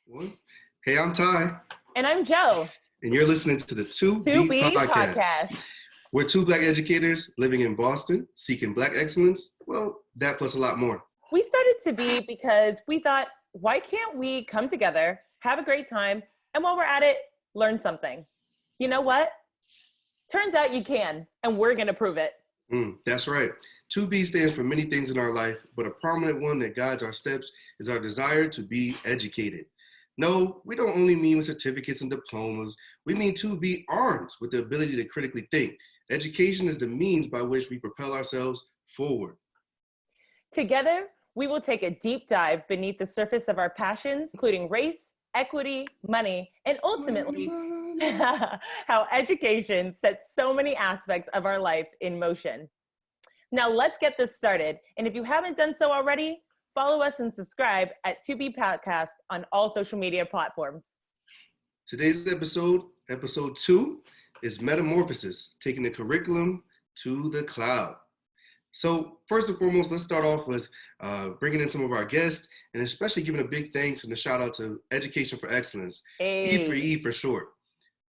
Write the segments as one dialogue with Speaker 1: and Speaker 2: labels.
Speaker 1: One. Hey, I'm Ty.
Speaker 2: And I'm Joe.
Speaker 1: And you're listening to the 2B
Speaker 2: 2B Podcast.
Speaker 1: We're two Black educators living in Boston, seeking Black excellence. Well, that plus a lot more.
Speaker 2: We started to be because we thought, why can't we come together, have a great time, and while we're at it, learn something? You know what? Turns out you can, and we're going to prove it.
Speaker 1: That's right. 2B stands for many things in our life, but a prominent one that guides our steps is our desire to be educated. No, we don't only mean with certificates and diplomas. We mean to be armed with the ability to critically think. Education is the means by which we propel ourselves forward. Together,
Speaker 2: we will take a deep dive beneath the surface of our passions, including race, equity, money, and ultimately how education sets so many aspects of our life in motion. Now let's get this started. And if you haven't done so already, follow us and subscribe at 2B Podcast on all social media platforms.
Speaker 1: Today's episode 2, is Metamorphosis, taking the curriculum to the cloud. So first and foremost, let's start off with bringing in some of our guests, and especially giving a big thanks and a shout out to Education for Excellence,
Speaker 2: hey.
Speaker 1: E for short.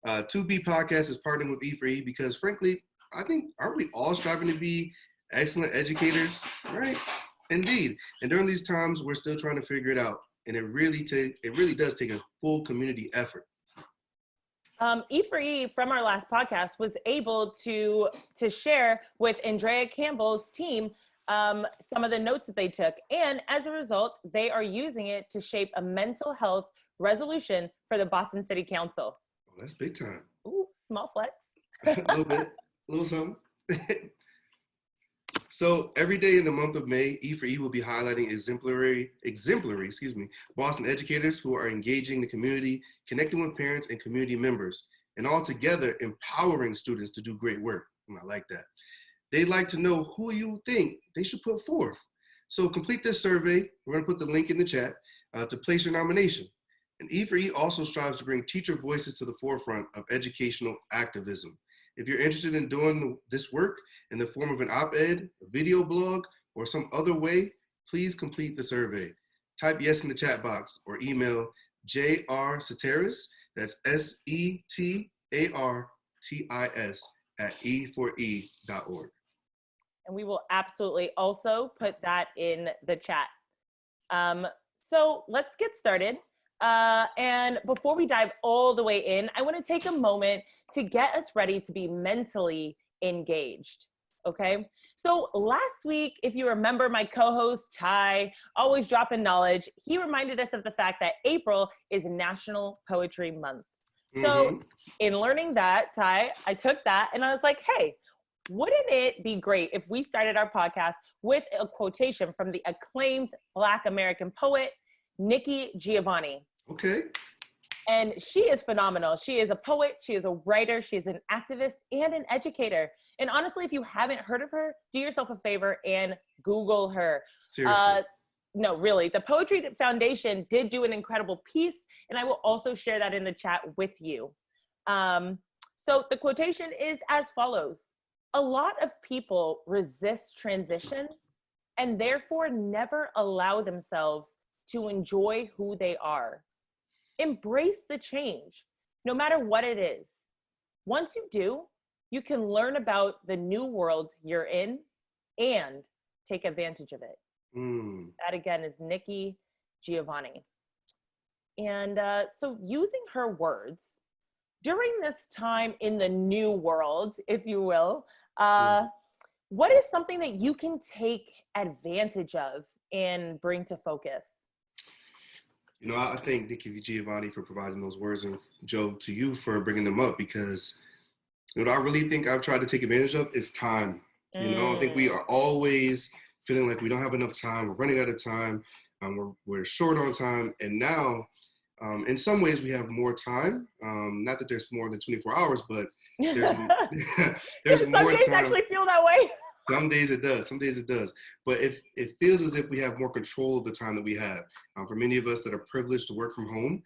Speaker 1: 2B Podcast is partnering with E4E because frankly, I think, aren't we all striving to be excellent educators, right? Indeed. And during these times, we're still trying to figure it out. And it really does take a full community effort.
Speaker 2: E4E from our last podcast was able to share with Andrea Campbell's team some of the notes that they took. And as a result, they are using it to shape a mental health resolution for the Boston City Council.
Speaker 1: Oh, that's big time.
Speaker 2: Ooh, small flex.
Speaker 1: A little bit, a little something. So every day in the month of May, E4E will be highlighting exemplary, Boston educators who are engaging the community, connecting with parents and community members, and all together empowering students to do great work. I like that. They'd like to know who you think they should put forth. So complete this survey. We're going to put the link in the chat to place your nomination. And E4E also strives to bring teacher voices to the forefront of educational activism. If you're interested in doing this work in the form of an op-ed, a video blog, or some other way, please complete the survey. Type yes in the chat box or email jrsateris, that's SETARTIS @e4e.org.
Speaker 2: And we will absolutely also put that in the chat. So let's get started. And before we dive all the way in, I want to take a moment to get us ready to be mentally engaged. Okay. So last week, if you remember my co-host, Ty, always dropping knowledge, he reminded us of the fact that April is National Poetry Month. So in learning that, Ty, I took that and I was like, hey, wouldn't it be great if we started our podcast with a quotation from the acclaimed Black American poet, Nikki Giovanni.
Speaker 1: Okay.
Speaker 2: And she is phenomenal. She is a poet, she is a writer, she is an activist and an educator. And honestly, if you haven't heard of her, do yourself a favor and Google her.
Speaker 1: Seriously.
Speaker 2: No, really. The Poetry Foundation did do an incredible piece, and I will also share that in the chat with you. So the quotation is as follows. A lot of people resist transition and therefore never allow themselves to enjoy who they are. Embrace the change, no matter what it is. Once you do, you can learn about the new world you're in and take advantage of it. That again is Nikki Giovanni. And so using her words, during this time in the new world, if you will, what is something that you can take advantage of and bring to focus?
Speaker 1: You know, I thank Nikki Giovanni for providing those words, and Joe, to you for bringing them up, because what I really think I've tried to take advantage of is time. You know, I think we are always feeling like we don't have enough time, we're running out of time, we're short on time, and now, in some ways we have more time. Not that there's more than 24 hours, but there's more time.
Speaker 2: Some days actually feel that way.
Speaker 1: Some days it does. Some days it does. But it feels as if we have more control of the time that we have. For many of us that are privileged to work from home,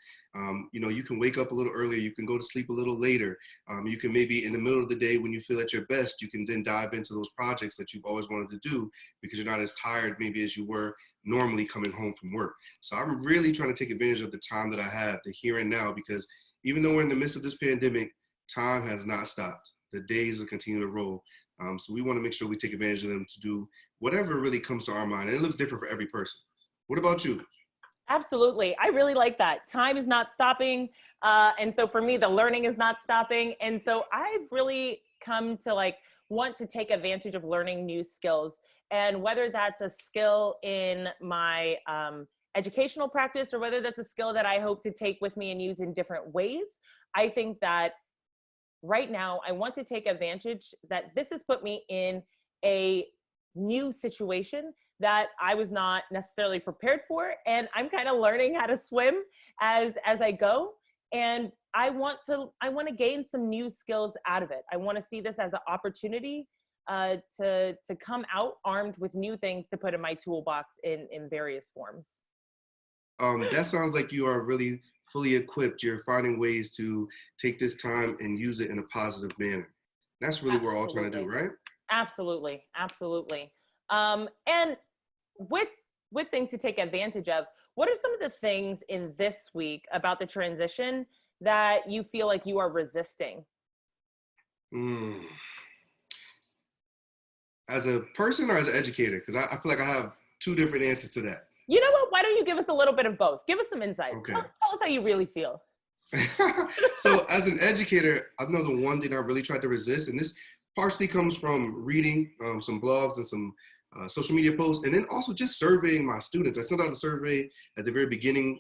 Speaker 1: you can wake up a little earlier. You can go to sleep a little later. You can maybe in the middle of the day when you feel at your best, you can then dive into those projects that you've always wanted to do because you're not as tired maybe as you were normally coming home from work. So I'm really trying to take advantage of the time that I have, the here and now, because even though we're in the midst of this pandemic, time has not stopped. The days will continue to roll. So we want to make sure we take advantage of them to do whatever really comes to our mind. And it looks different for every person. What about you?
Speaker 2: Absolutely. I really like that. Time is not stopping. And so for me, the learning is not stopping. And so I've really come to want to take advantage of learning new skills. And whether that's a skill in my educational practice or whether that's a skill that I hope to take with me and use in different ways, I think that right now, I want to take advantage that this has put me in a new situation that I was not necessarily prepared for. And I'm kind of learning how to swim as I go. And I want to gain some new skills out of it. I want to see this as an opportunity to come out armed with new things to put in my toolbox in various forms.
Speaker 1: That sounds like you are really fully equipped. You're finding ways to take this time and use it in a positive manner. That's really what we're all trying to do, right?
Speaker 2: Absolutely. Absolutely. And with things to take advantage of, what are some of the things in this week about the transition that you feel like you are resisting?
Speaker 1: As a person or as an educator? Because I feel like I have two different answers to that.
Speaker 2: You know what? Why don't you give us a little bit of both? Give us some insight.
Speaker 1: Okay.
Speaker 2: Tell us how you really feel.
Speaker 1: So as an educator, I know the one thing I really tried to resist, and this partially comes from reading some blogs and some social media posts, and then also just surveying my students. I sent out a survey at the very beginning,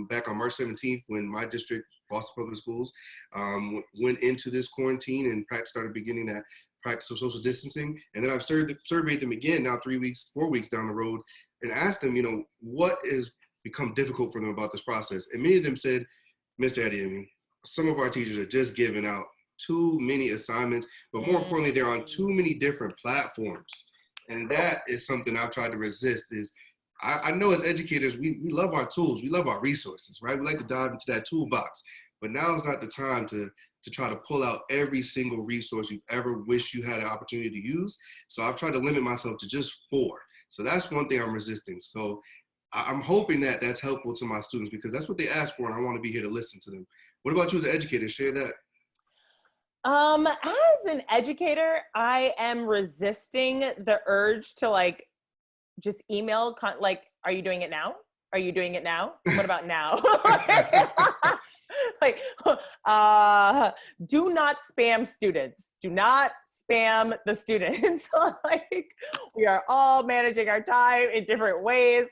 Speaker 1: back on March 17th, when my district, Boston Public Schools, went into this quarantine and started beginning that practice of social distancing. And then I've surveyed them again now 4 weeks down the road, and asked them, what has become difficult for them about this process. And many of them said, Mr. Eddie, some of our teachers are just giving out too many assignments, but more importantly, they're on too many different platforms. And that is something I've tried to resist. Is I know as educators, we love our tools, we love our resources, right? We like to dive into that toolbox, but now is not the time to try to pull out every single resource you ever wish you had an opportunity to use. So I've tried to limit myself to just 4. So that's one thing I'm resisting. So I'm hoping that that's helpful to my students because that's what they ask for, and I want to be here to listen to them. What about you as an educator? Share that.
Speaker 2: As an educator, I am resisting the urge to just email, are you doing it now? Are you doing it now? What about now? Do not spam students. Do not spam the students. We are all managing our time in different ways.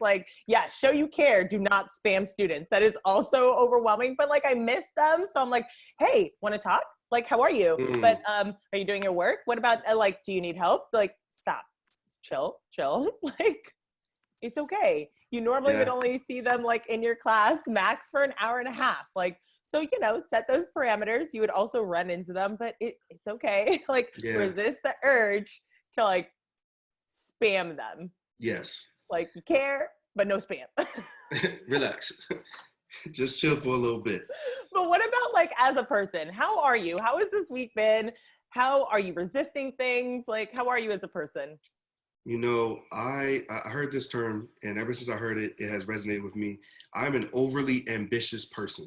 Speaker 2: Show you care. Do not spam students. That is also overwhelming, but I miss them. So I'm hey, want to talk? How are you? But are you doing your work? What about do you need help? Stop, chill. It's okay. You normally would only see them in your class max for an hour and a half. So, set those parameters. You would also run into them, but it's okay. Resist the urge to spam them.
Speaker 1: Yes.
Speaker 2: You care, but no spam.
Speaker 1: Relax. Just chill for a little bit.
Speaker 2: But what about as a person? How are you? How has this week been? How are you resisting things? How are you as a person?
Speaker 1: I heard this term, and ever since I heard it, it has resonated with me. I'm an overly ambitious person.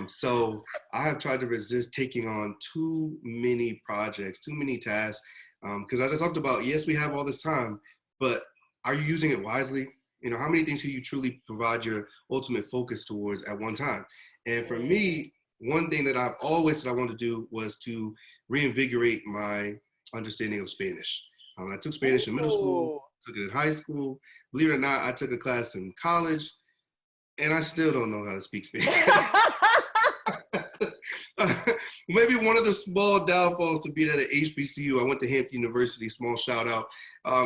Speaker 1: So I have tried to resist taking on too many projects, too many tasks. Because as I talked about, yes, we have all this time, but are you using it wisely? How many things can you truly provide your ultimate focus towards at one time? And for me, one thing that I've always said I wanted to do was to reinvigorate my understanding of Spanish. I took Spanish in middle school, took it in high school. Believe it or not, I took a class in college, and I still don't know how to speak Spanish. Maybe one of the small downfalls to being at an HBCU, I went to Hampton University, small shout out,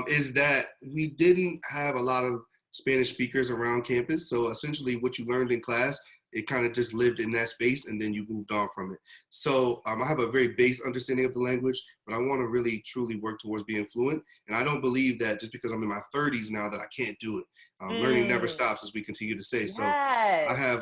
Speaker 1: is that we didn't have a lot of Spanish speakers around campus. So essentially what you learned in class it kind of just lived in that space and then you moved on from it. So I have a very base understanding of the language, but I want to really truly work towards being fluent. And I don't believe that just because I'm in my 30s now that I can't do it. Learning never stops, as we continue to say.
Speaker 2: Yes.
Speaker 1: So I have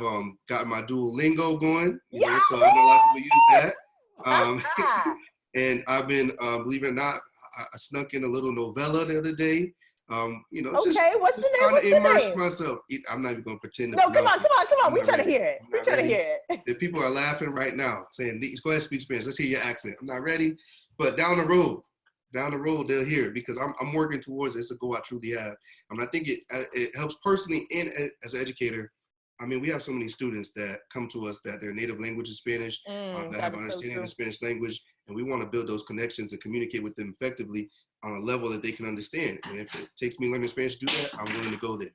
Speaker 1: got my Duolingo going,
Speaker 2: Yeah.
Speaker 1: so I know a lot of people use that. And I've been, believe it or not, I snuck in a little novella the other day. Just
Speaker 2: what's the name?
Speaker 1: trying to immerse
Speaker 2: name?
Speaker 1: myself. I'm not even going to pretend to.
Speaker 2: No, come on. We trying to hear it.
Speaker 1: We trying to hear it. The people are laughing right now, saying, "Go ahead, speak Spanish. Let's hear your accent." I'm not ready, but down the road, they'll hear it because I'm working towards it. It's a goal I truly have. I think it helps personally and as an educator. I mean, we have so many students that come to us that their native language is Spanish, that have an understanding of the Spanish language, and we want to build those connections and communicate with them effectively on a level that they can understand. And if it takes me learning Spanish to do that, I'm willing to go there.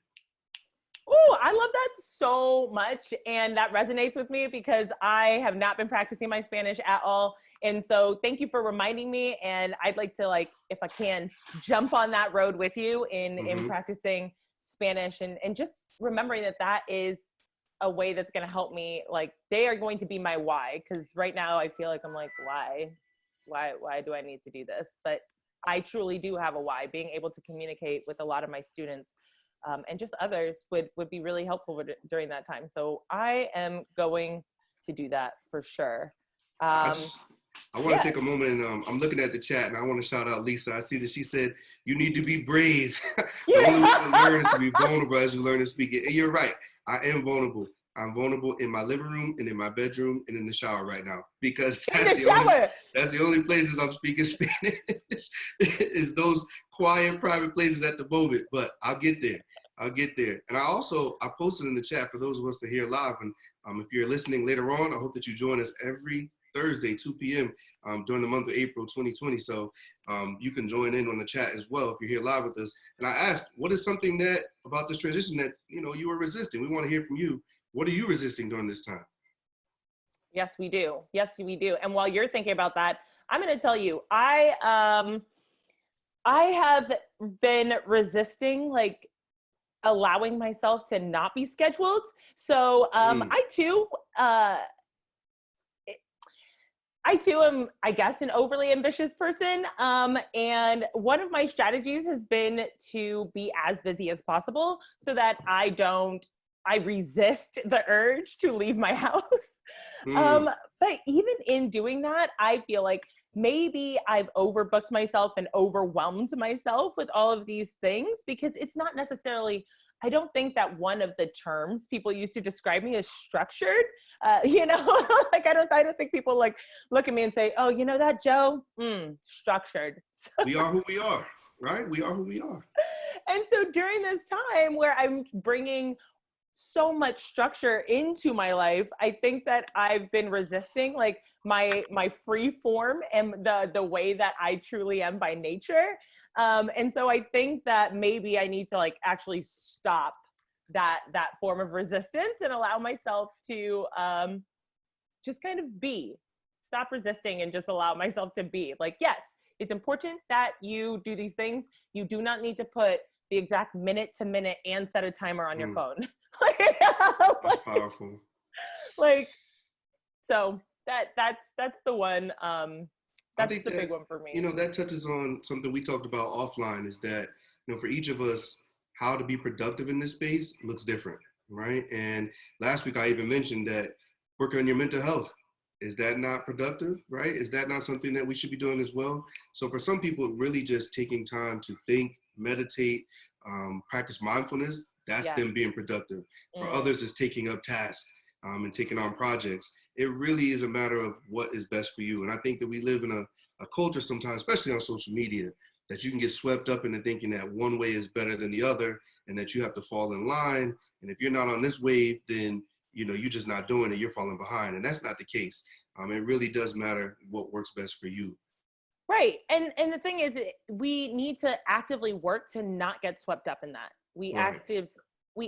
Speaker 2: Oh, I love that so much. And that resonates with me because I have not been practicing my Spanish at all. And so thank you for reminding me. And I'd like to, if I can, jump on that road with you in practicing Spanish and just remembering that is a way that's going to help me. They are going to be my why. Because right now I feel like I'm like, why do I need to do this? But I truly do have a why. Being able to communicate with a lot of my students and just others would be really helpful during that time. So I am going to do that for sure.
Speaker 1: I want to take a moment and I'm looking at the chat and I want to shout out Lisa. I see that she said, you need to be brave. The only way to learn is to be vulnerable as you learn to speak it. And you're right. I am vulnerable. I'm vulnerable in my living room and in my bedroom and in the shower right now because that's the only places I'm speaking Spanish is those quiet private places at the moment, but I'll get there. And I posted in the chat for those of us that hear live. And if you're listening later on, I hope that you join us every Thursday, 2 p.m. During the month of April 2020. So you can join in on the chat as well if you're here live with us. And I asked, what is something about this transition that you were resisting? We want to hear from you. What are you resisting during this time?
Speaker 2: Yes, we do. And while you're thinking about that, I'm going to tell you, I have been resisting allowing myself to not be scheduled. So I too am, I guess, an overly ambitious person. And one of my strategies has been to be as busy as possible so that I resist the urge to leave my house. But even in doing that, I feel like maybe I've overbooked myself and overwhelmed myself with all of these things because it's not necessarily, I don't think that one of the terms people use to describe me is structured. I don't think people look at me and say, oh, that Joe, structured. So,
Speaker 1: we are who we are, right? We are who we are.
Speaker 2: And so during this time where I'm bringing so much structure into my life, I think that I've been resisting my free form and the way that I truly am by nature. And so I think that maybe I need to actually stop that form of resistance and allow myself to just kind of stop resisting and just allow myself to be. Yes, it's important that you do these things. You do not need to put the exact minute to minute and set a timer on your phone.
Speaker 1: That's powerful.
Speaker 2: So that's the one. That's the big one for me.
Speaker 1: That touches on something we talked about offline is that, for each of us, how to be productive in this space looks different, right? And last week I even mentioned that working on your mental health, is that not productive, right? Is that not something that we should be doing as well? So for some people, really just taking time to think, meditate, practice mindfulness, that's them being productive. For others, it's taking up tasks and taking on projects. It really is a matter of what is best for you. And I think that we live in a culture sometimes, especially on social media, that you can get swept up into thinking that one way is better than the other and that you have to fall in line. And if you're not on this wave, then you're just not doing it, you're falling behind. And that's not the case. It really does matter what works best for you.
Speaker 2: Right. And the thing is, we need to actively work to not get swept up in that. We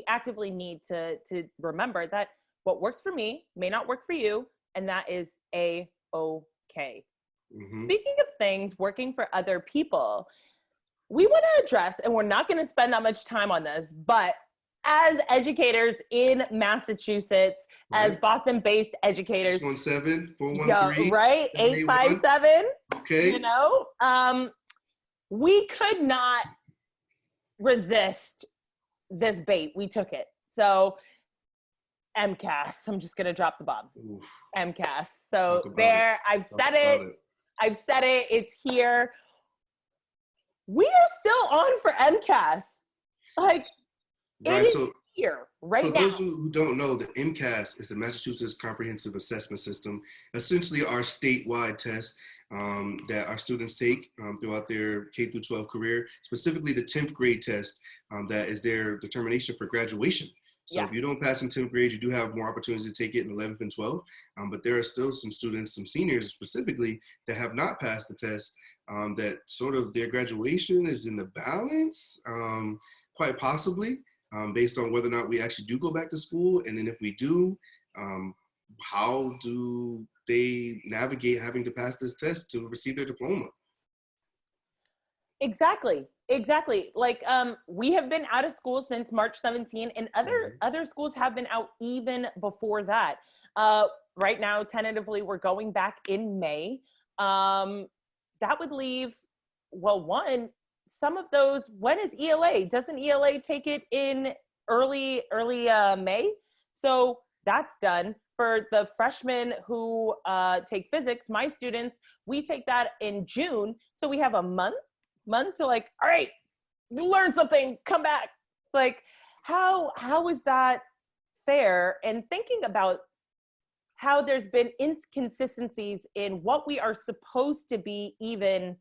Speaker 2: actively need to remember that what works for me may not work for you, and that is A-OK. Speaking of things working for other people, we want to address, and we're not going to spend that much time on this, but as educators in Massachusetts, as
Speaker 1: Right.
Speaker 2: Boston-based educators.
Speaker 1: 617-413.
Speaker 2: Yeah, right. 857.
Speaker 1: Okay.
Speaker 2: You know, we could not resist this bait. We took it. So MCAS, I'm just gonna drop the bomb.
Speaker 1: Oof.
Speaker 2: MCAS. So
Speaker 1: Talk about
Speaker 2: there,
Speaker 1: it.
Speaker 2: I've
Speaker 1: Talk
Speaker 2: said
Speaker 1: about
Speaker 2: it.
Speaker 1: it.
Speaker 2: I've said it. It's here. We are still on for MCAS. Like, it
Speaker 1: Right.
Speaker 2: is
Speaker 1: So
Speaker 2: here
Speaker 1: So
Speaker 2: right now.
Speaker 1: those who don't know, the MCAS is the Massachusetts Comprehensive Assessment System, essentially our statewide test that our students take throughout their K through 12 career, specifically the 10th grade test that is their determination for graduation. So
Speaker 2: Yes.
Speaker 1: if you don't pass in 10th grade, you do have more opportunities to take it in 11th and 12th. But there are still some students, some seniors specifically, that have not passed the test, that sort of their graduation is in the balance, quite possibly. Based on whether or not we actually do go back to school. And then if we do, how do they navigate having to pass this test to receive their diploma?
Speaker 2: Exactly. Like, we have been out of school since March 17, and other schools have been out even before that. Right now, tentatively, we're going back in May. That would leave, well, one, some of those, when is ELA? Doesn't ELA take it in early May? So that's done. For the freshmen who take physics, my students, we take that in June. So we have a month to like, all right, learn something, come back. Like, how is that fair? And thinking about how there's been inconsistencies in what we are supposed to be even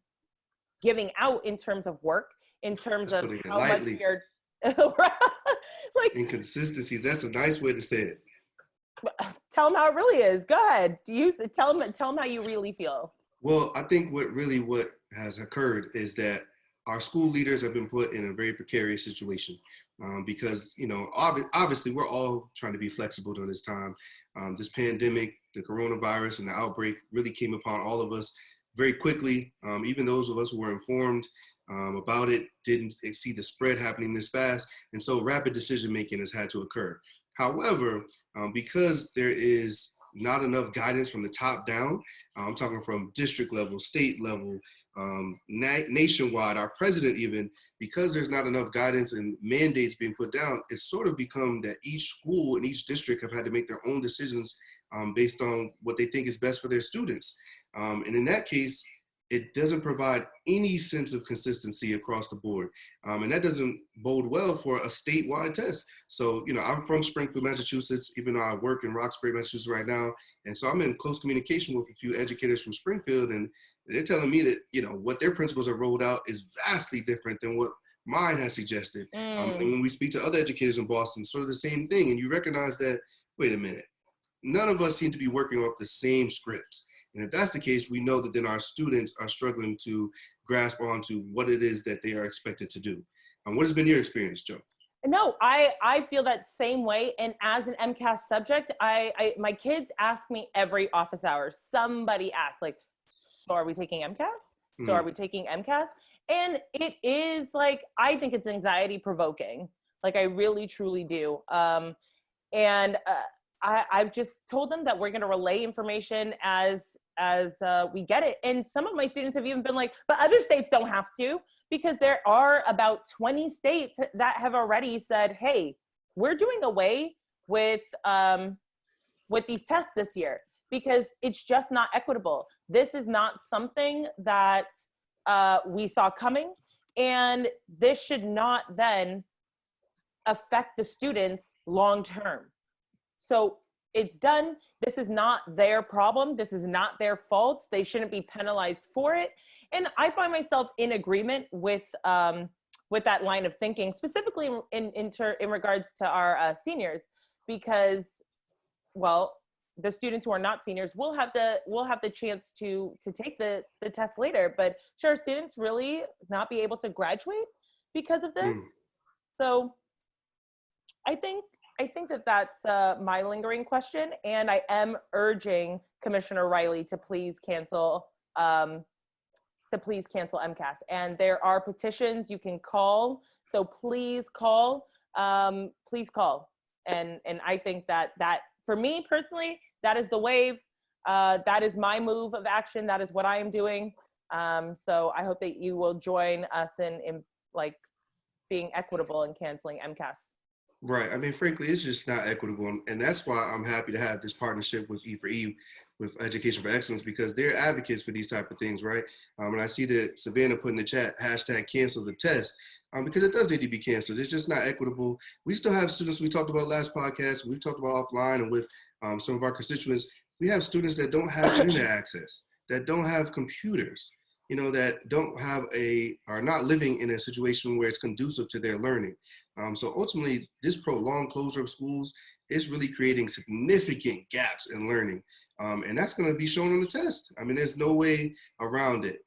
Speaker 2: giving out in terms of work, in terms of how much we are like
Speaker 1: inconsistencies. That's a nice way to say it.
Speaker 2: Tell them how it really is. Go ahead. Tell them how you really feel.
Speaker 1: Well, I think what has occurred is that our school leaders have been put in a very precarious situation because, you know, obviously we're all trying to be flexible during this time. This pandemic, the coronavirus and the outbreak really came upon all of us very quickly. Even those of us who were informed about it didn't see the spread happening this fast. And so rapid decision-making has had to occur. However, because there is not enough guidance from the top down, I'm talking from district level, state level, nationwide, our president even, because there's not enough guidance and mandates being put down, it's sort of become that each school and each district have had to make their own decisions based on what they think is best for their students. And in that case, it doesn't provide any sense of consistency across the board. And that doesn't bode well for a statewide test. So, you know, I'm from Springfield, Massachusetts, even though I work in Roxbury, Massachusetts right now. And so I'm in close communication with a few educators from Springfield, and they're telling me that, you know, what their principals have rolled out is vastly different than what mine has suggested. And when we speak to other educators in Boston, sort of the same thing. And you recognize that, wait a minute, none of us seem to be working off the same scripts. And if that's the case, we know that then our students are struggling to grasp onto what it is that they are expected to do. What has been your experience, Joe?
Speaker 2: No, I feel that same way. And as an MCAS subject, my kids ask me every office hour. Somebody asks, like, so are we taking MCAS? So are we taking MCAS? And it is like, I think it's anxiety provoking. Like, I really, truly do. I've just told them that we're going to relay information as we get it. And some of my students have even been like, but other states don't have to, because there are about 20 states that have already said, hey, we're doing away with these tests this year because it's just not equitable. This is not something that we saw coming, and this should not then affect the students long term. So it's done. This is not their problem. This is not their fault. They shouldn't be penalized for it. And I find myself in agreement with that line of thinking, specifically in regards to our seniors, because, well, the students who are not seniors will have the chance to take the test later. But should our students really not be able to graduate because of this? So I think that's my lingering question, and I am urging Commissioner Riley to please cancel MCAS. And there are petitions you can call, so please call. please call. And I think that for me personally, that is the wave. That is my move of action. That is what I am doing. So I hope that you will join us in like being equitable and canceling MCAS.
Speaker 1: Right. I mean, frankly, it's just not equitable. And that's why I'm happy to have this partnership with E4E, with Education for Excellence, because they're advocates for these type of things, right? And I see that Savannah put in the chat, hashtag cancel the test, because it does need to be canceled. It's just not equitable. We still have students, we talked about last podcast, we've talked about offline and with some of our constituents, we have students that don't have internet access, that don't have computers, that don't have are not living in a situation where it's conducive to their learning. So ultimately, this prolonged closure of schools is really creating significant gaps in learning. And that's going to be shown on the test. I mean, there's no way around it.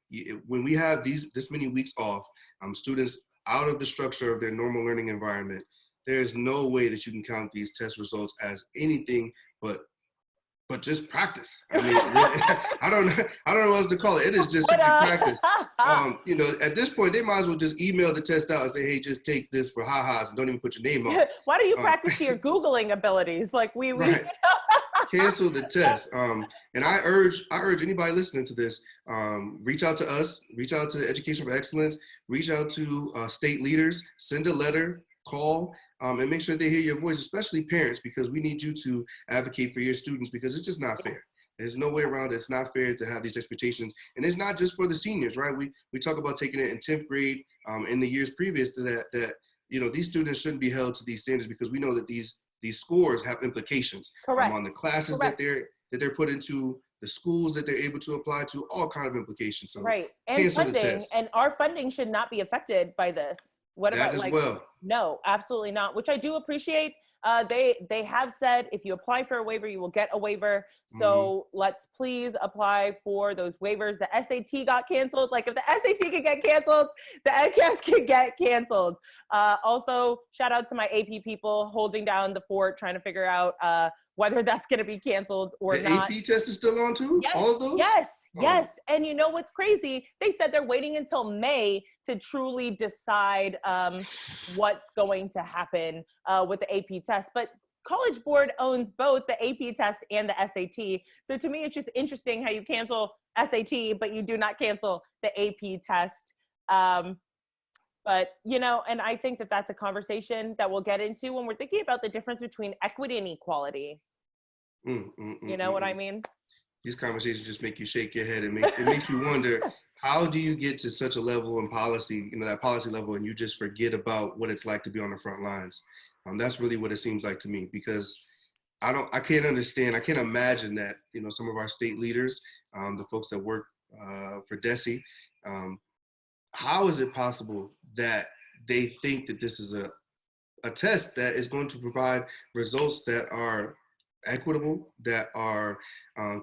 Speaker 1: When we have this many weeks off, students out of the structure of their normal learning environment, there's no way that you can count these test results as anything but just practice. I mean, I don't know what else to call it. It is just simply practice. At this point, they might as well just email the test out and say, hey, just take this for ha-has and don't even put your name on.
Speaker 2: Why don't you practice your Googling abilities? Like
Speaker 1: right. Cancel the test. And I urge anybody listening to this, reach out to us, reach out to Education for Excellence, reach out to state leaders, send a letter, call, and make sure they hear your voice, especially parents, because we need you to advocate for your students, because it's just not fair. There's no way around it. It's not fair to have these expectations. And it's not just for the seniors, right? We talk about taking it in 10th grade, in the years previous to that these students shouldn't be held to these standards, because we know that these scores have implications on the classes that they're put into, the schools that they're able to apply to, all kind of implications. So
Speaker 2: right. And funding, and our funding should not be affected by this. What
Speaker 1: that
Speaker 2: about
Speaker 1: as well?
Speaker 2: No, absolutely not, which I do appreciate. They have said if you apply for a waiver, you will get a waiver. So let's please apply for those waivers. The SAT got canceled. Like if the SAT can get canceled, the MCAS can get canceled. Also, shout out to my AP people holding down the fort, trying to figure out whether that's going to be canceled or not.
Speaker 1: The AP test is still on too?
Speaker 2: Yes,
Speaker 1: all of those?
Speaker 2: Yes. And you know what's crazy? They said they're waiting until May to truly decide what's going to happen with the AP test. But College Board owns both the AP test and the SAT. So to me, it's just interesting how you cancel SAT, but you do not cancel the AP test. But, and I think that that's a conversation that we'll get into when we're thinking about the difference between equity and equality. You know what I mean?
Speaker 1: These conversations just make you shake your head, and it makes you wonder, how do you get to such a level in policy, that policy level, and you just forget about what it's like to be on the front lines? That's really what it seems like to me, because I can't understand, I can't imagine that, some of our state leaders, the folks that work for DESE, how is it possible that they think that this is a test that is going to provide results that are equitable, that are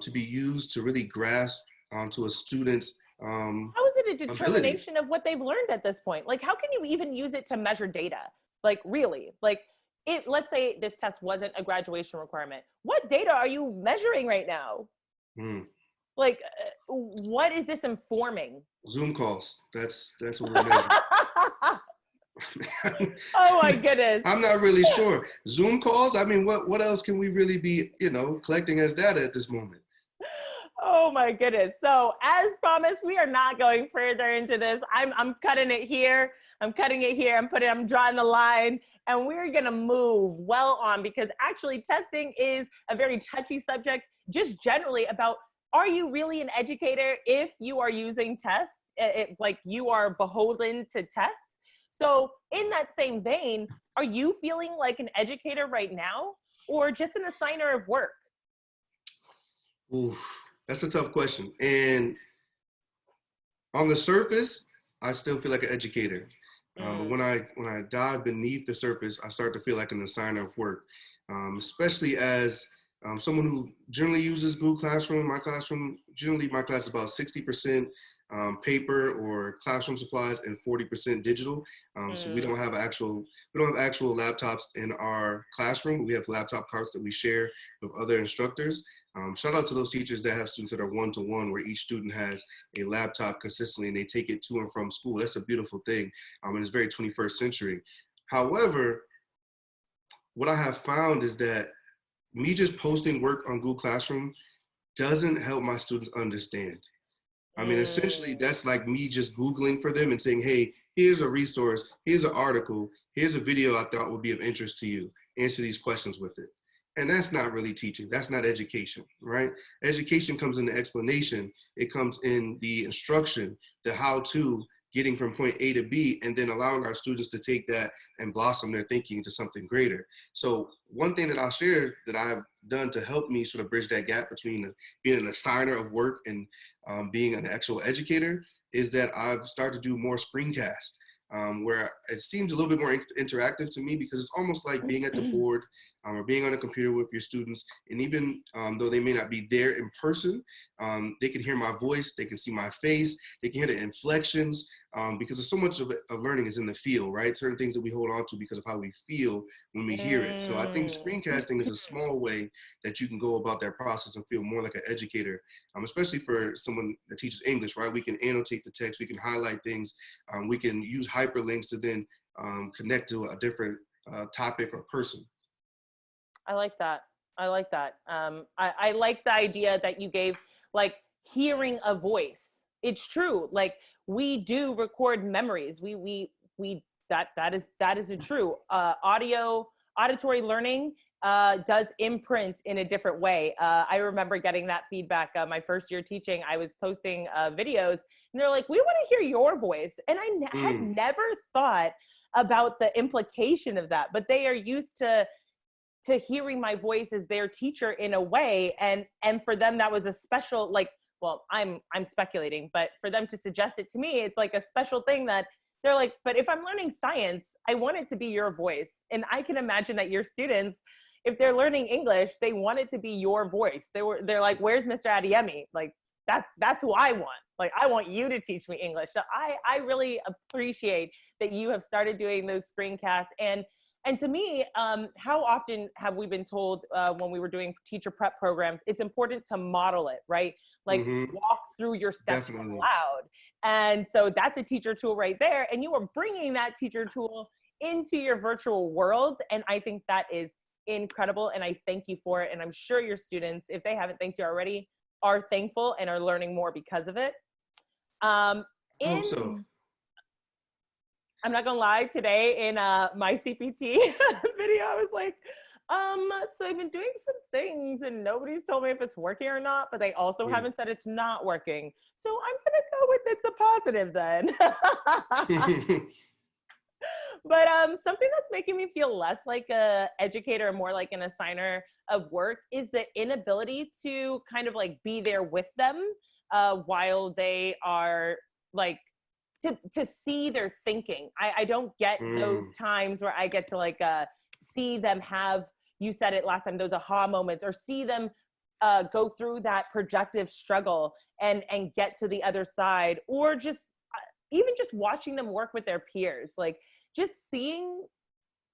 Speaker 1: to be used to really grasp onto a student's
Speaker 2: how is it a determination of what they've learned at this point? Like, how can you even use it to measure data? Like, really? Like, let's say this test wasn't a graduation requirement. What data are you measuring right now? Like, what is this informing?
Speaker 1: Zoom calls. That's what we're measuring.
Speaker 2: Oh my goodness.
Speaker 1: I'm not really sure. Zoom calls? I mean, what else can we really be, collecting as data at this moment?
Speaker 2: Oh my goodness. So as promised, we are not going further into this. I'm cutting it here. I'm drawing the line, and we're going to move well on, because actually testing is a very touchy subject, just generally about, are you really an educator if you are using tests? It's like you are beholden to tests. So in that same vein, are you feeling like an educator right now, or just an assigner of work?
Speaker 1: Ooh, that's a tough question. And on the surface, I still feel like an educator. But when I dive beneath the surface, I start to feel like an assigner of work, especially as someone who generally uses Google Classroom. My class is about 60% paper or classroom supplies and 40% digital. So we don't have actual laptops in our classroom, but we have laptop carts that we share with other instructors. Shout out to those teachers that have students that are one-to-one, where each student has a laptop consistently and they take it to and from school. That's a beautiful thing. And it's very 21st century. However, what I have found is that me just posting work on Google Classroom doesn't help my students understand. I mean, essentially,
Speaker 2: Mm.
Speaker 1: that's like me just Googling for them and saying, hey, here's a resource, here's an article, here's a video I thought would be of interest to you. Answer these questions with it. And that's not really teaching. That's not education, right? Education comes in the explanation. It comes in the instruction, the how to, getting from point A to B, and then allowing our students to take that and blossom their thinking to something greater. So one thing that I'll share that I've done to help me sort of bridge that gap between being an assigner of work and being an actual educator is that I've started to do more screencasts, where it seems a little bit more interactive to me because it's almost like being at the board or being on a computer with your students. And even though they may not be there in person, they can hear my voice, they can see my face, they can hear the inflections, because there's so much of learning is in the feel, right? Certain things that we hold on to because of how we feel when we hear it. So I think
Speaker 2: Mm.
Speaker 1: screencasting is a small way that you can go about that process and feel more like an educator, especially for someone that teaches English, right? We can annotate the text, we can highlight things, we can use hyperlinks to then connect to a different topic or person.
Speaker 2: I like that. I like that. I like the idea that you gave, like hearing a voice. It's true. Like we do record memories. That is a true. Auditory learning does imprint in a different way. I remember getting that feedback my first year teaching. I was posting videos and they're like, we want to hear your voice. And I had never thought about the implication of that, but they are used to hearing my voice as their teacher in a way. And for them, that was a special, like, well, I'm speculating, but for them to suggest it to me, it's like a special thing that they're like, but if I'm learning science, I want it to be your voice. And I can imagine that your students, if they're learning English, they want it to be your voice. They're like, where's Mr. Adeyemi? Like that's who I want. Like, I want you to teach me English. So I really appreciate that you have started doing those screencasts. And to me, how often have we been told when we were doing teacher prep programs, it's important to model it, right? Like walk through your steps out loud. And so that's a teacher tool right there. And you are bringing that teacher tool into your virtual world. And I think that is incredible. And I thank you for it. And I'm sure your students, if they haven't thanked you already, are thankful and are learning more because of it. I'm not gonna lie, today in my CPT video, I was like, so I've been doing some things and nobody's told me if it's working or not, but they also haven't said it's not working. So I'm gonna go with it's a positive then. But something that's making me feel less like a educator and more like an assigner of work is the inability to kind of like be there with them while they are like, to see their thinking. I don't get those times where I get to like see them have, you said it last time, those aha moments, or see them go through that projective struggle and get to the other side, or just even just watching them work with their peers, like just seeing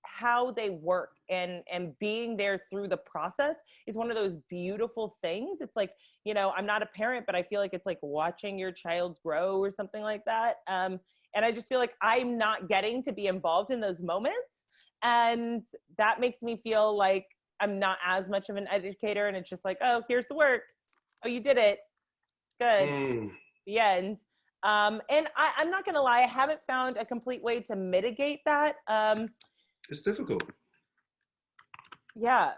Speaker 2: how they work and being there through the process is one of those beautiful things. It's like, you know, I'm not a parent, but I feel like it's like watching your child grow or something like that. And I just feel like I'm not getting to be involved in those moments. And that makes me feel like I'm not as much of an educator. And it's just like, oh, here's the work. Oh, you did it. Good. The end. And I'm not going to lie, I haven't found a complete way to mitigate that.
Speaker 1: It's difficult.
Speaker 2: Yeah,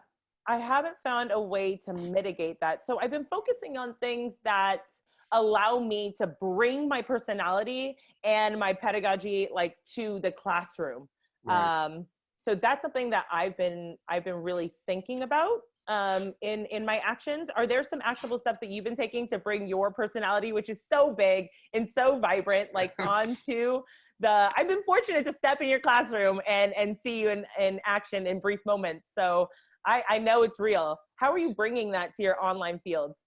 Speaker 2: I haven't found a way to mitigate that. So I've been focusing on things that allow me to bring my personality and my pedagogy like to the classroom.
Speaker 1: Right.
Speaker 2: So that's something that I've been really thinking about in my actions. Are there some actionable steps that you've been taking to bring your personality, which is so big and so vibrant, like onto I've been fortunate to step in your classroom and see you in action in brief moments. So I know it's real. How are you bringing that to your online fields?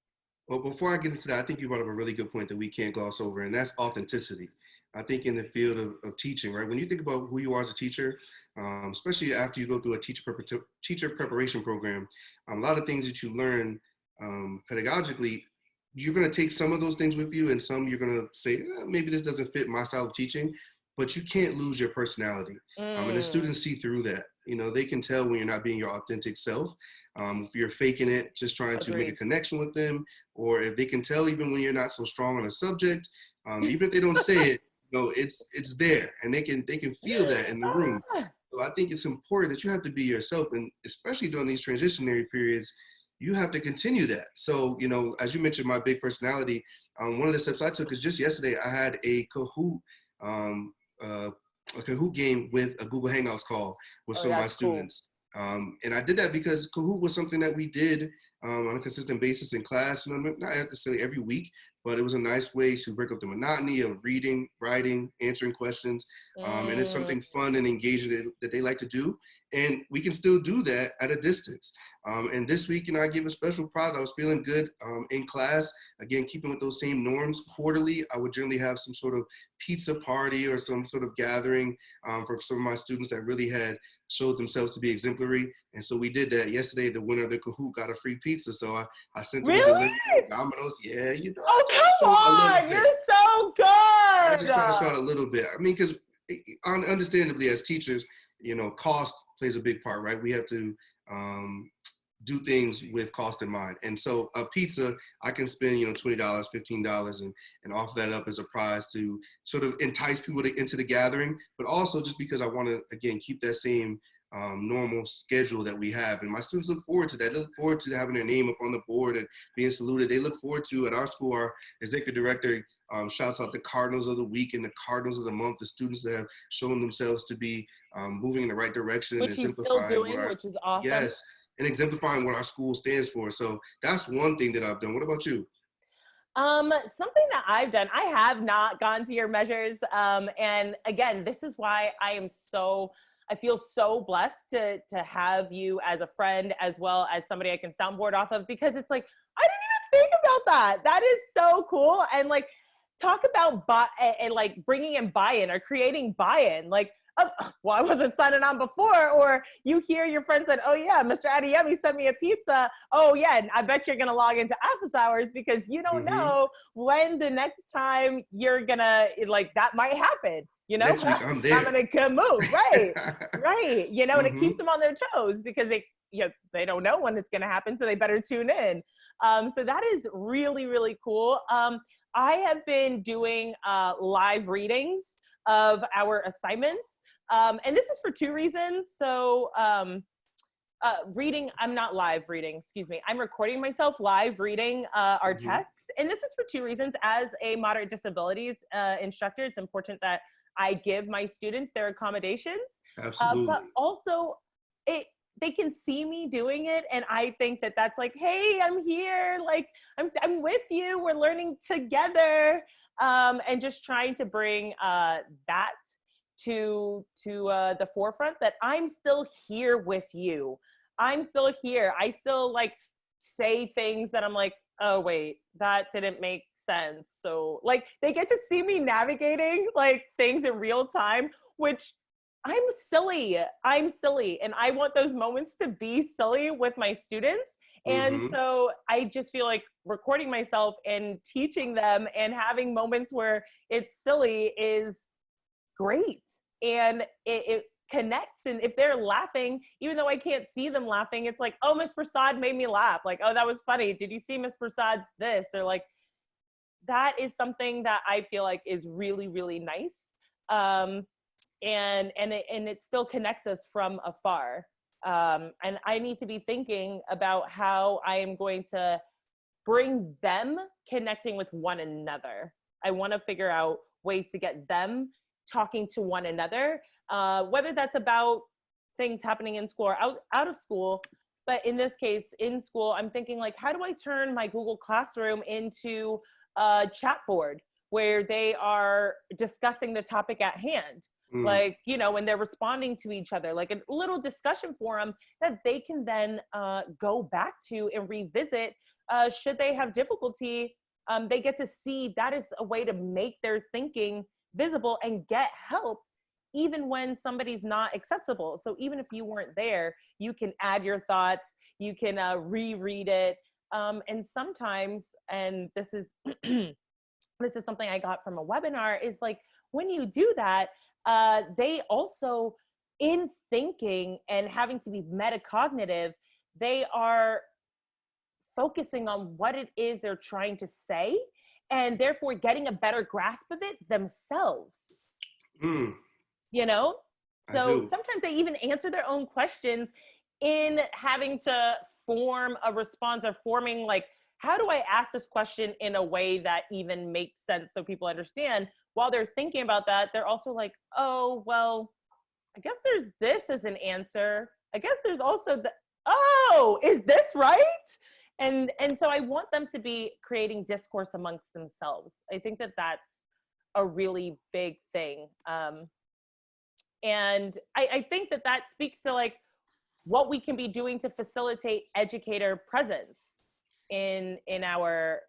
Speaker 1: Well, before I get into that, I think you brought up a really good point that we can't gloss over, and that's authenticity. I think in the field of teaching, right, when you think about who you are as a teacher, especially after you go through a teacher preparation program, a lot of things that you learn pedagogically, you're going to take some of those things with you, and some you're going to say, maybe this doesn't fit my style of teaching, but you can't lose your personality. And the students see through that. You know, they can tell when you're not being your authentic self. If you're faking it, just trying to make a
Speaker 2: Agreed.
Speaker 1: connection with them, or if they can tell even when you're not so strong on a subject, even if they don't say it, you know, it's there, and they can feel that in the room.
Speaker 2: Ah,
Speaker 1: So I think it's important that you have to be yourself, and especially during these transitionary periods, you have to continue that. So, you know, as you mentioned, my big personality, one of the steps I took is just yesterday I had um, uh, a Kahoot game with a Google Hangouts call with
Speaker 2: oh,
Speaker 1: some of my
Speaker 2: that's cool.
Speaker 1: students. And I did that because Kahoot was something that we did on a consistent basis in class, you know, not necessarily every week, but it was a nice way to break up the monotony of reading, writing, answering questions. And it's
Speaker 2: Mm,
Speaker 1: something fun and engaging that they like to do. And we can still do that at a distance. And this week, you know, I gave a special prize. I was feeling good in class. Again, keeping with those same norms. Quarterly, I would generally have some sort of pizza party or some sort of gathering for some of my students that really had showed themselves to be exemplary. And so we did that yesterday. The winner of the Kahoot got a free pizza. So I sent them a
Speaker 2: really?
Speaker 1: delivery. Domino's. Yeah, you know, I
Speaker 2: Oh,
Speaker 1: try to show
Speaker 2: come
Speaker 1: out a little
Speaker 2: on.
Speaker 1: bit.
Speaker 2: You're so
Speaker 1: I
Speaker 2: good.
Speaker 1: just try to show out a little bit. I mean, because understandably, as teachers, you know, cost plays a big part, right? We have to do things with cost in mind. And so a pizza, I can spend, you know, $20, $15 and offer that up as a prize to sort of entice people into the gathering, but also just because I want to, again, keep that same normal schedule that we have. And my students look forward to that. They look forward to having their name up on the board and being saluted. They look forward to, at our school, our executive director shouts out the Cardinals of the week and the Cardinals of the month, the students that have shown themselves to be moving in the right direction and
Speaker 2: Which he's still
Speaker 1: exemplifying what
Speaker 2: doing,
Speaker 1: our,
Speaker 2: which is awesome.
Speaker 1: yes, and exemplifying what our school stands for. So that's one thing that I've done. What about you?
Speaker 2: Something that I've done, I have not gone to your measures. And again, this is why I feel so blessed to have you as a friend, as well as somebody I can soundboard off of, because it's like, I didn't even think about that. That is so cool. And like, talk about and like bringing in buy-in or creating buy-in. Like, well, I wasn't signing on before, or you hear your friend said, oh yeah, Mr. Adiyemi sent me a pizza. Oh yeah, and I bet you're gonna log into office hours because you don't
Speaker 1: Mm-hmm.
Speaker 2: know when the next time you're gonna, like, that might happen, you know?
Speaker 1: Next week, I'm
Speaker 2: I'm
Speaker 1: there.
Speaker 2: gonna move, right, right. You know, and it
Speaker 1: Mm-hmm.
Speaker 2: keeps them on their toes because they don't know when it's gonna happen, so they better tune in. So that is really, really cool. I have been doing live readings of our assignments. And this is for two reasons. So I'm not live reading, excuse me. I'm recording myself live reading our
Speaker 1: Mm-hmm.
Speaker 2: texts. And this is for two reasons. As a moderate disabilities instructor, it's important that I give my students their accommodations, but
Speaker 1: Absolutely.
Speaker 2: also they can see me doing it. And I think that that's like, hey, I'm here. Like, I'm with you. We're learning together. And just trying to bring that to the forefront, that I'm still here with you. I'm still here. I still like say things that I'm like, oh wait, that didn't make sense. So like, they get to see me navigating like things in real time, which I'm silly. I'm silly. And I want those moments to be silly with my students. And
Speaker 1: Mm-hmm.
Speaker 2: so I just feel like recording myself and teaching them and having moments where it's silly is great. And it connects. And if they're laughing, even though I can't see them laughing, it's like, oh, Miss Prasad made me laugh. Like, oh, that was funny. Did you see Miss Prasad's this? Or like, that is something that I feel like is really, really nice. And it still connects us from afar. And I need to be thinking about how I am going to bring them connecting with one another. I want to figure out ways to get them talking to one another, whether that's about things happening in school or out of school. But in this case, in school, I'm thinking like, how do I turn my Google Classroom into a chat board where they are discussing the topic at hand?
Speaker 1: Mm.
Speaker 2: Like, you know, when they're responding to each other, like a little discussion forum that they can then go back to and revisit should they have difficulty. They get to see that is a way to make their thinking visible and get help even when somebody's not accessible. So even if you weren't there, you can add your thoughts, you can reread it. And sometimes, and this is this is something I got from a webinar, is like when you do that, they also in thinking and having to be metacognitive, they are focusing on what it is they're trying to say, and therefore getting a better grasp of it themselves. You know? So sometimes they even answer their own questions in having to form a response, or forming like, how do I ask this question in a way that even makes sense so people understand? While they're thinking about that, they're also like, oh, well, I guess there's this as an answer. I guess there's also the, oh, is this right? And so I want them to be creating discourse amongst themselves. I think that that's a really big thing. And I think that that speaks to like what we can be doing to facilitate educator presence in our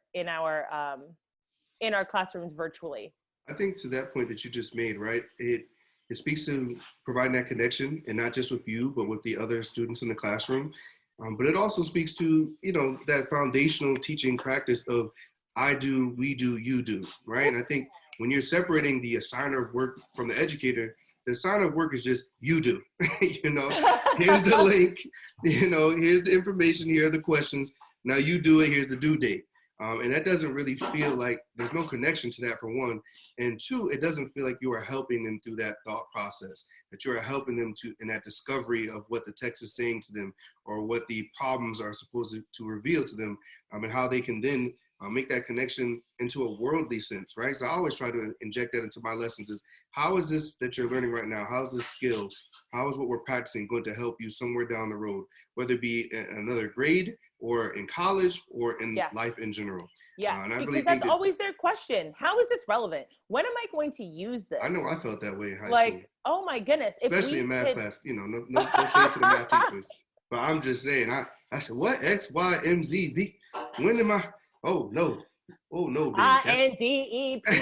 Speaker 2: classrooms virtually.
Speaker 1: I think to that point that you just made, right? It speaks to providing that connection, and not just with you, but with the other students in the classroom. But it also speaks to, you know, that foundational teaching practice of I do, we do, you do, right? And I think when you're separating the assigner of work from the educator, the assigner of work is just you do. You know, here's the link, you know, here's the information, here are the questions. Now you do it, here's the due date. And that doesn't really feel like, there's no connection to that, for one. And two, it doesn't feel like you are helping them through that thought process, that you are helping them to in that discovery of what the text is saying to them, or what the problems are supposed to reveal to them, and how they can then make that connection into a worldly sense, right? So I always try to inject that into my lessons is, how is this that you're learning right now? How is this skill? How is what we're practicing going to help you somewhere down the road, whether it be in another grade or in college or in life in general?
Speaker 2: Yes,
Speaker 1: and I
Speaker 2: because
Speaker 1: really
Speaker 2: that's
Speaker 1: think
Speaker 2: always their question. How is this relevant? When am I going to use this?
Speaker 1: I know I felt that way in high
Speaker 2: like,
Speaker 1: school.
Speaker 2: oh my goodness.
Speaker 1: Especially in math class, you know, no shade to the math teachers. But I'm just saying, I said, what? X, Y, M, Z, D? When am I? Oh, no. Oh, no, baby.
Speaker 2: I-N-D-E-P-E-N-D-E-N-D-D.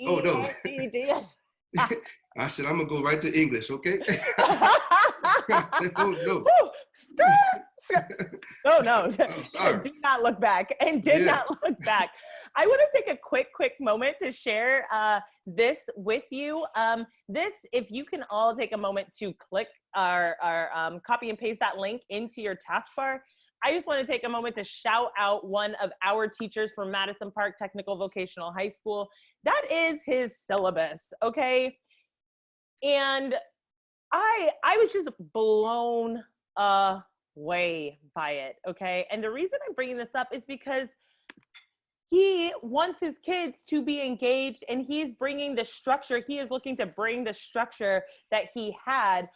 Speaker 1: Oh, no. I said, I'm going to go right to English, okay? Oh, no.
Speaker 2: Oh, no.
Speaker 1: I'm sorry.
Speaker 2: Do not look back. And did not look back. I want to take a quick moment to share this with you. This, if you can all take a moment to click our copy and paste that link into your taskbar. I just want to take a moment to shout out one of our teachers from Madison Park Technical Vocational High School. That is his syllabus, okay? And I was just blown away by it, okay? And the reason I'm bringing this up is because he wants his kids to be engaged, and he's bringing the structure. He is looking to bring the structure that he had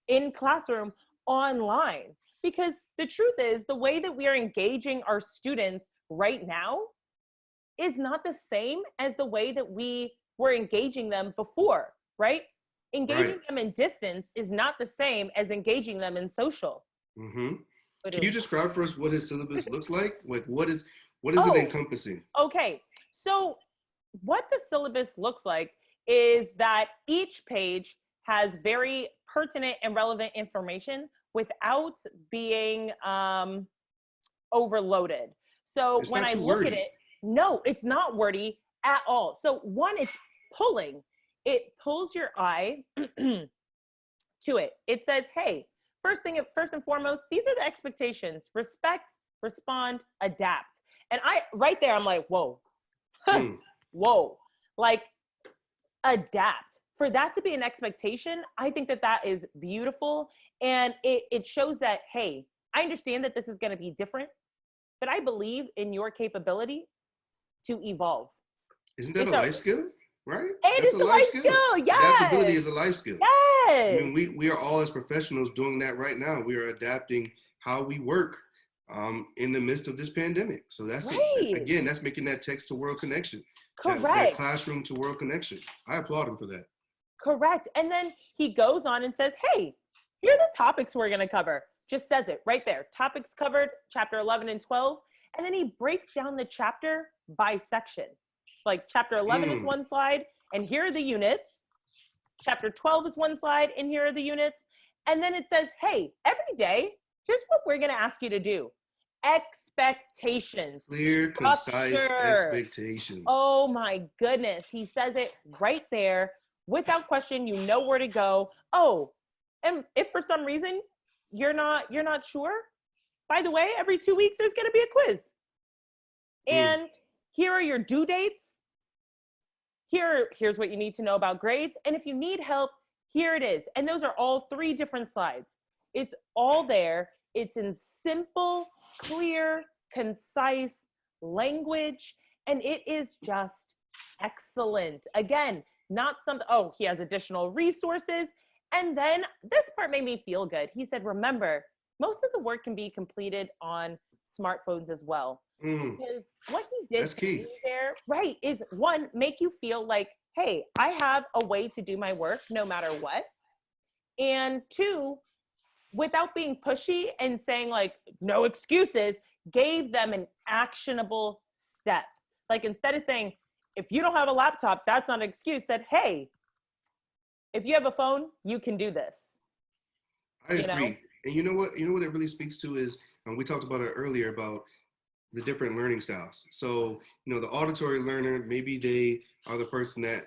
Speaker 2: in classroom online. Because the truth is, the way that we are engaging our students right now is not the same as the way that we were engaging them before, right? Engaging them in distance is not the same as engaging them in social.
Speaker 1: Mm-hmm. Can you describe for us what his syllabus looks like? Like, what is it encompassing?
Speaker 2: Okay, so what the syllabus looks like is that each page has very pertinent and relevant information without being overloaded. So when I look at it, no, it's not wordy at all. So one, it's pulling. It pulls your eye to it. It says, hey, first and foremost, these are the expectations: respect, respond, adapt. And right there, I'm like, whoa, whoa, like adapt. For that to be an expectation, I think that is beautiful. And it shows that, hey, I understand that this is going to be different, but I believe in your capability to evolve.
Speaker 1: Isn't that a life skill, right?
Speaker 2: It is a life skill, yes.
Speaker 1: Adaptability is a life skill.
Speaker 2: Yes.
Speaker 1: I mean, we are all as professionals doing that right now. We are adapting how we work in the midst of this pandemic. So that's, again, that's making that text to world connection.
Speaker 2: Correct.
Speaker 1: That classroom to world connection. I applaud him for that.
Speaker 2: Correct. And then he goes on and says, hey, here are the topics we're going to cover. Just says it right there. Topics covered, chapter 11 and 12. And then he breaks down the chapter by section. Like chapter 11 is one slide, and here are the units. Chapter 12 is one slide, and here are the units. And then it says, hey, every day, here's what we're going to ask you to do. Expectations.
Speaker 1: Clear, concise expectations.
Speaker 2: Oh my goodness. He says it right there without question, you know where to go. Oh, and if for some reason you're not sure, by the way, every 2 weeks there's going to be a quiz. And here are your due dates. Here's what you need to know about grades. And if you need help, here it is. And those are all 3 different slides. It's all there. It's in simple, clear, concise language. And it is just excellent. Again, not something, oh, he has additional resources. And then this part made me feel good. He said, remember, most of the work can be completed on smartphones as well. Because what he did there, right, is 1, make you feel like, hey, I have a way to do my work no matter what. And 2, without being pushy and saying like, no excuses, gave them an actionable step. Like instead of saying, if you don't have a laptop, that's not an excuse, said, hey, if you have a phone, you can do this.
Speaker 1: I agree. And you know what it really speaks to is, we talked about it earlier about the different learning styles. So, the auditory learner, maybe they are the person that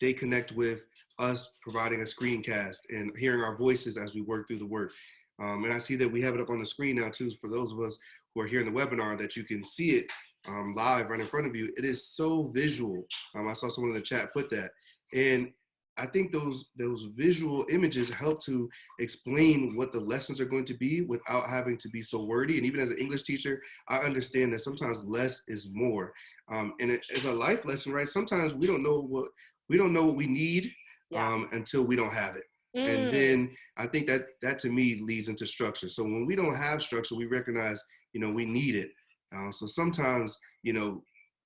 Speaker 1: they connect with us providing a screencast and hearing our voices as we work through the work. And I see that we have it up on the screen now too, for those of us who are here in the webinar, that you can see it live right in front of you. It is so visual. I saw someone in the chat put that. And I think those visual images help to explain what the lessons are going to be without having to be so wordy. And even as an English teacher, I understand that sometimes less is more. And as a life lesson, right? Sometimes we don't know what we need until we don't have it. And then I think that to me leads into structure. So when we don't have structure, we recognize, we need it. So sometimes,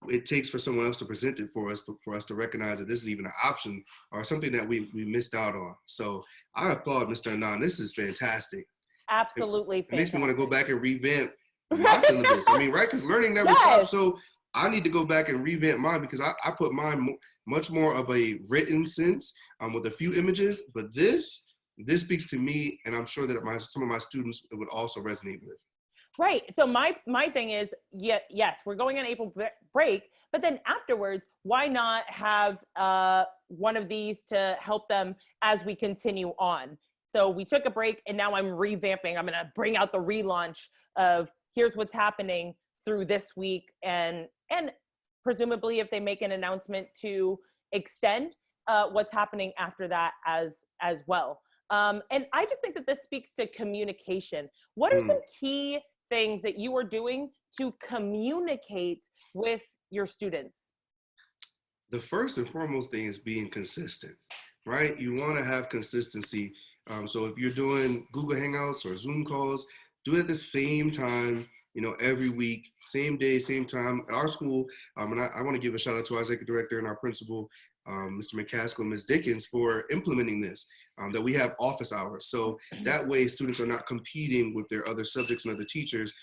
Speaker 1: it takes for someone else to present it for us, but for us to recognize that this is even an option or something that we missed out on. So I applaud Mr. Anand. This is fantastic.
Speaker 2: Absolutely
Speaker 1: fantastic. It makes me want to go back and revamp my syllabus. I mean, right? Because learning never stops. So I need to go back and revamp mine, because I put mine much more of a written sense with a few images. But this speaks to me, and I'm sure that some of my students it would also resonate with.
Speaker 2: Right. So my thing is, yes, we're going on April break, but then afterwards, why not have one of these to help them as we continue on? So we took a break, and now I'm revamping. I'm going to bring out the relaunch of here's what's happening through this week, and presumably if they make an announcement to extend what's happening after that as well. And I just think that this speaks to communication. What are some key things that you are doing to communicate with your students?
Speaker 1: The first and foremost thing is being consistent, right? You want to have consistency. So if you're doing Google Hangouts or Zoom calls, do it at the same time, every week, same day, same time. At our school, and I want to give a shout out to our executive director and our principal, Mr. McCaskill and Ms. Dickens, for implementing this, that we have office hours. So that way students are not competing with their other subjects and other teachers,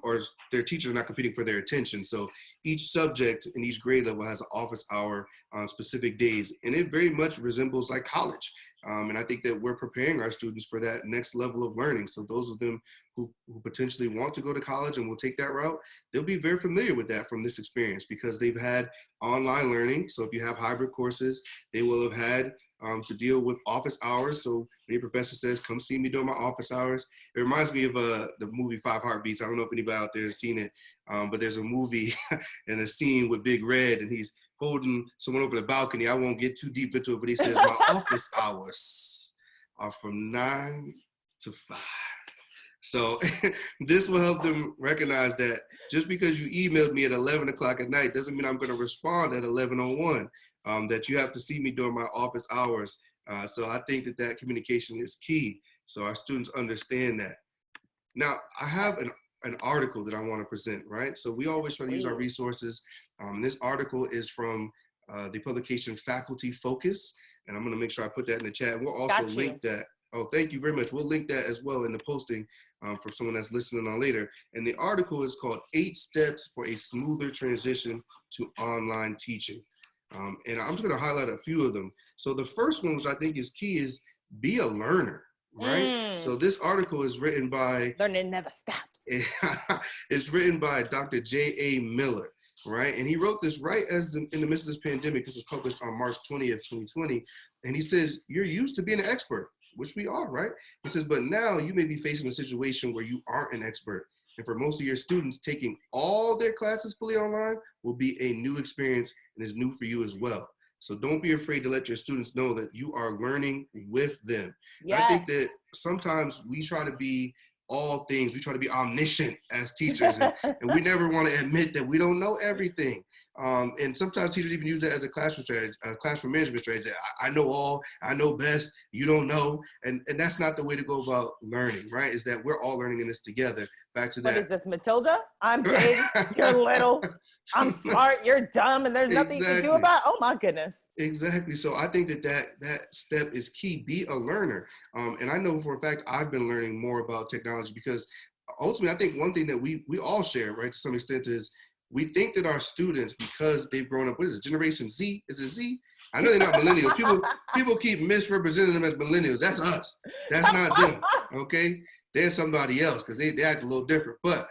Speaker 1: or their teachers are not competing for their attention. So each subject in each grade level has an office hour on specific days, and it very much resembles like college. And I think that we're preparing our students for that next level of learning. So those of them who potentially want to go to college and will take that route, they'll be very familiar with that from this experience, because they've had online learning. So if you have hybrid courses, they will have had to deal with office hours. So when your professor says, come see me during my office hours, it reminds me of the movie 5 Heartbeats. I don't know if anybody out there has seen it, but there's a movie and a scene with Big Red, and he's holding someone over the balcony. I won't get too deep into it, but he says, my office hours are from 9 to 5. So this will help them recognize that just because you emailed me at 11 o'clock at night doesn't mean I'm going to respond at 11:01, that you have to see me during my office hours. So I think that communication is key, so our students understand that. Now, I have an article that I want to present, right? So we always try to use our resources. This article is from the publication Faculty Focus, and I'm going to make sure I put that in the chat. We'll also link that. Oh, thank you very much. We'll link that as well in the posting for someone that's listening on later. And the article is called 8 Steps for a Smoother Transition to Online Teaching. And I'm just going to highlight a few of them. So the first one, which I think is key, is be a learner, right? So this article is written by...
Speaker 2: Learning never stops.
Speaker 1: It's written by Dr. J.A. Miller. right? And he wrote this right in the midst of this pandemic. This was published on March 20th, 2020. And he says, you're used to being an expert, which we are, right? He says, but now you may be facing a situation where you aren't an expert. And for most of your students, taking all their classes fully online will be a new experience and is new for you as well. So don't be afraid to let your students know that you are learning with them. Yes. I think that sometimes we try to be all things. We try to be omniscient as teachers, and we never want to admit that we don't know everything. And sometimes teachers even use that as a classroom strategy, classroom management strategy. I know all, I know best, you don't know. And that's not the way to go about learning, right? Is that we're all learning in this together. Back to that.
Speaker 2: What is this, Matilda? I'm big, you're little, I'm smart, you're dumb, and there's nothing you can do about it. Oh my goodness.
Speaker 1: Exactly. So I think that step is key. Be a learner. And I know for a fact I've been learning more about technology because ultimately I think one thing that we all share, right, to some extent is we think that our students, because they've grown up, what is it, Generation Z? Is it Z? I know they're not millennials. People keep misrepresenting them as millennials. That's us. That's not them. Okay? They're somebody else because they act a little different. But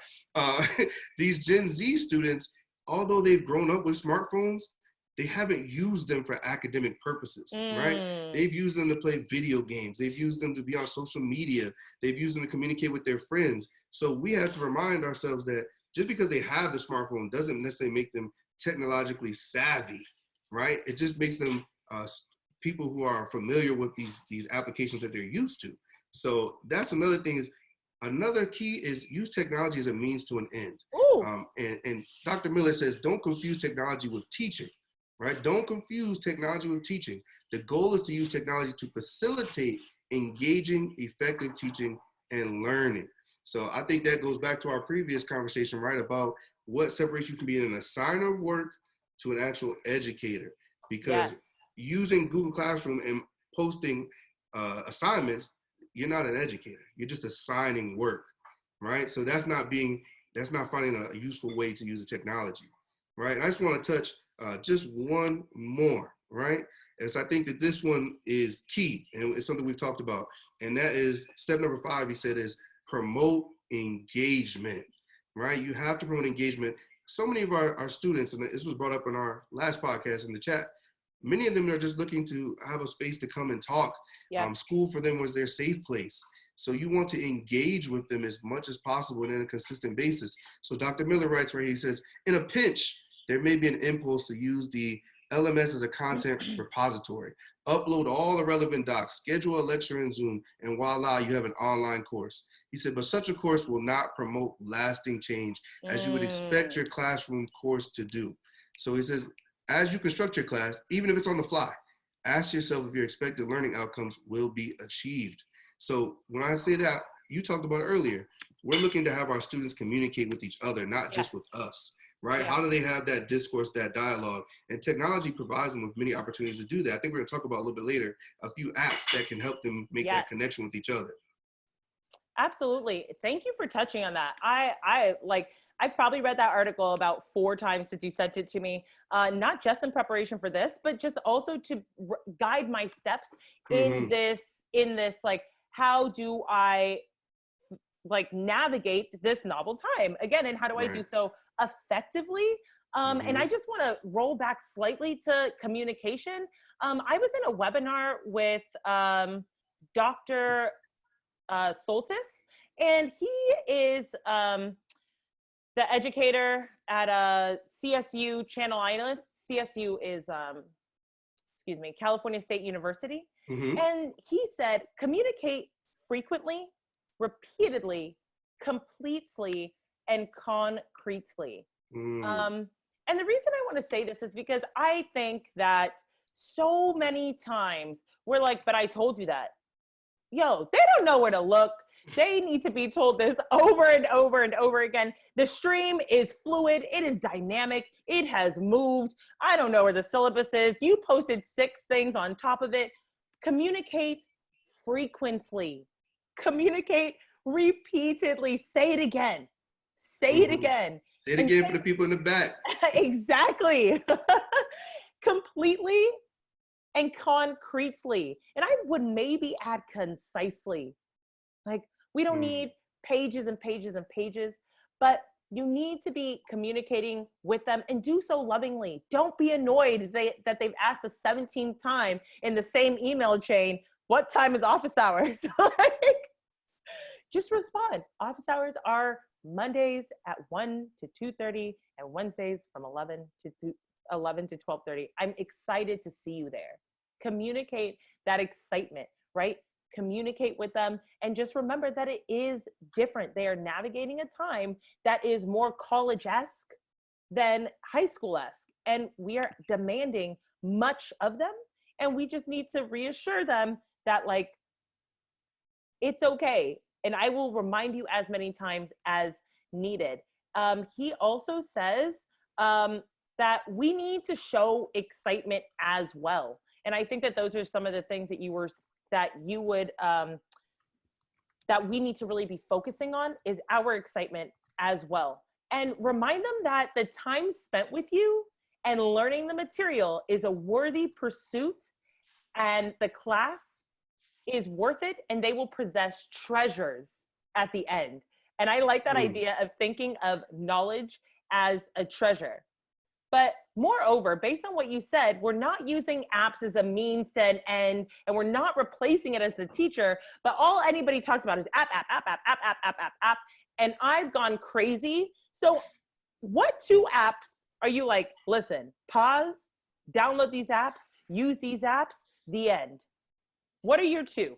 Speaker 1: these Gen Z students, although they've grown up with smartphones, they haven't used them for academic purposes, right? They've used them to play video games. They've used them to be on social media. They've used them to communicate with their friends. So we have to remind ourselves that just because they have the smartphone doesn't necessarily make them technologically savvy, right? It just makes them people who are familiar with these applications that they're used to. So that's another thing is, another key is use technology as a means to an end. And Dr. Miller says, don't confuse technology with teaching, right? Don't confuse technology with teaching. The goal is to use technology to facilitate engaging, effective teaching and learning. So I think that goes back to our previous conversation, right, about what separates you from being an assigner of work to an actual educator. Because using Google Classroom and posting assignments, you're not an educator. You're just assigning work, right? So that's not finding a useful way to use the technology, right? And I just want to touch just one more, right? And so I think that this one is key, and it's something we've talked about, and that is step number 5, he said, is promote engagement, right? You have to promote engagement. So many of our students, and this was brought up in our last podcast in the chat, many of them are just looking to have a space to come and talk. School for them was their safe place. So you want to engage with them as much as possible and on a consistent basis. So Dr. Miller writes right here, he says, in a pinch, there may be an impulse to use the LMS as a content repository. Upload all the relevant docs, schedule a lecture in Zoom, and voila, you have an online course. He said, but such a course will not promote lasting change as you would expect your classroom course to do. So he says, as you construct your class, even if it's on the fly, ask yourself if your expected learning outcomes will be achieved. So when I say that, you talked about it earlier, we're looking to have our students communicate with each other, not just with us, right? How do they have that discourse, that dialogue? And technology provides them with many opportunities to do that. I think we're gonna talk about a little bit later, a few apps that can help them make that connection with each other.
Speaker 2: Absolutely. Thank you for touching on that. I've probably read that article about 4 times since you sent it to me, not just in preparation for this, but just also to guide my steps in this, like, how do I navigate this novel time again? And how do I do so effectively? And I just want to roll back slightly to communication. I was in a webinar with Dr. Soltys, and he is the educator at CSU Channel Islands. CSU is, California State University. And he said, communicate frequently, repeatedly, completely, and concretely. And the reason I want to say this is because I think that so many times we're like, but I told you that. Yo, they don't know where to look. They need to be told this over and over and over again. The stream is fluid. It is dynamic. It has moved. I don't know where the syllabus is. You posted 6 things on top of it. Communicate frequently. Communicate repeatedly. Say it again. Say it again.
Speaker 1: Say it again for the people in the back.
Speaker 2: Exactly. Completely and concretely. And I would maybe add concisely. Like, we don't need pages and pages and pages, but you need to be communicating with them and do so lovingly. Don't be annoyed that they've asked the 17th time in the same email chain, what time is office hours? Like, just respond. Office hours are Mondays at 1 to 2:30 and Wednesdays from 11 to 12:30. I'm excited to see you there. Communicate that excitement, right? Communicate with them, and just remember that it is different. They are navigating a time that is more college-esque than high school-esque, and we are demanding much of them, and we just need to reassure them that, like, it's okay. And I will remind you as many times as needed. He also says that we need to show excitement as well. And I think that those are some of the things that that we need to really be focusing on, is our excitement as well. And remind them that the time spent with you and learning the material is a worthy pursuit, and the class is worth it, and they will possess treasures at the end. And I like that idea of thinking of knowledge as a treasure. But moreover, based on what you said, we're not using apps as a means to an end, and we're not replacing it as the teacher, but all anybody talks about is app. And I've gone crazy. So what 2 apps are you like, listen, pause, download these apps, use these apps, the end? What are your 2?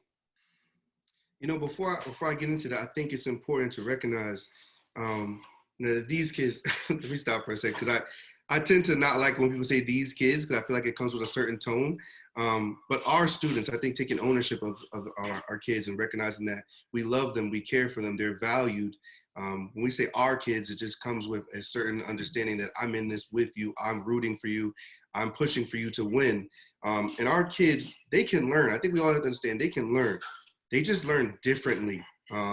Speaker 1: You know, before I get into that, I think it's important to recognize, that these kids, let me stop for a second, because I tend to not like when people say these kids, because I feel like it comes with a certain tone. But our students, I think, taking ownership of our kids and recognizing that we love them, we care for them, they're valued. When we say our kids, it just comes with a certain understanding that I'm in this with you, I'm rooting for you, I'm pushing for you to win. And our kids, they can learn. I think we all have to understand they can learn. They just learn differently.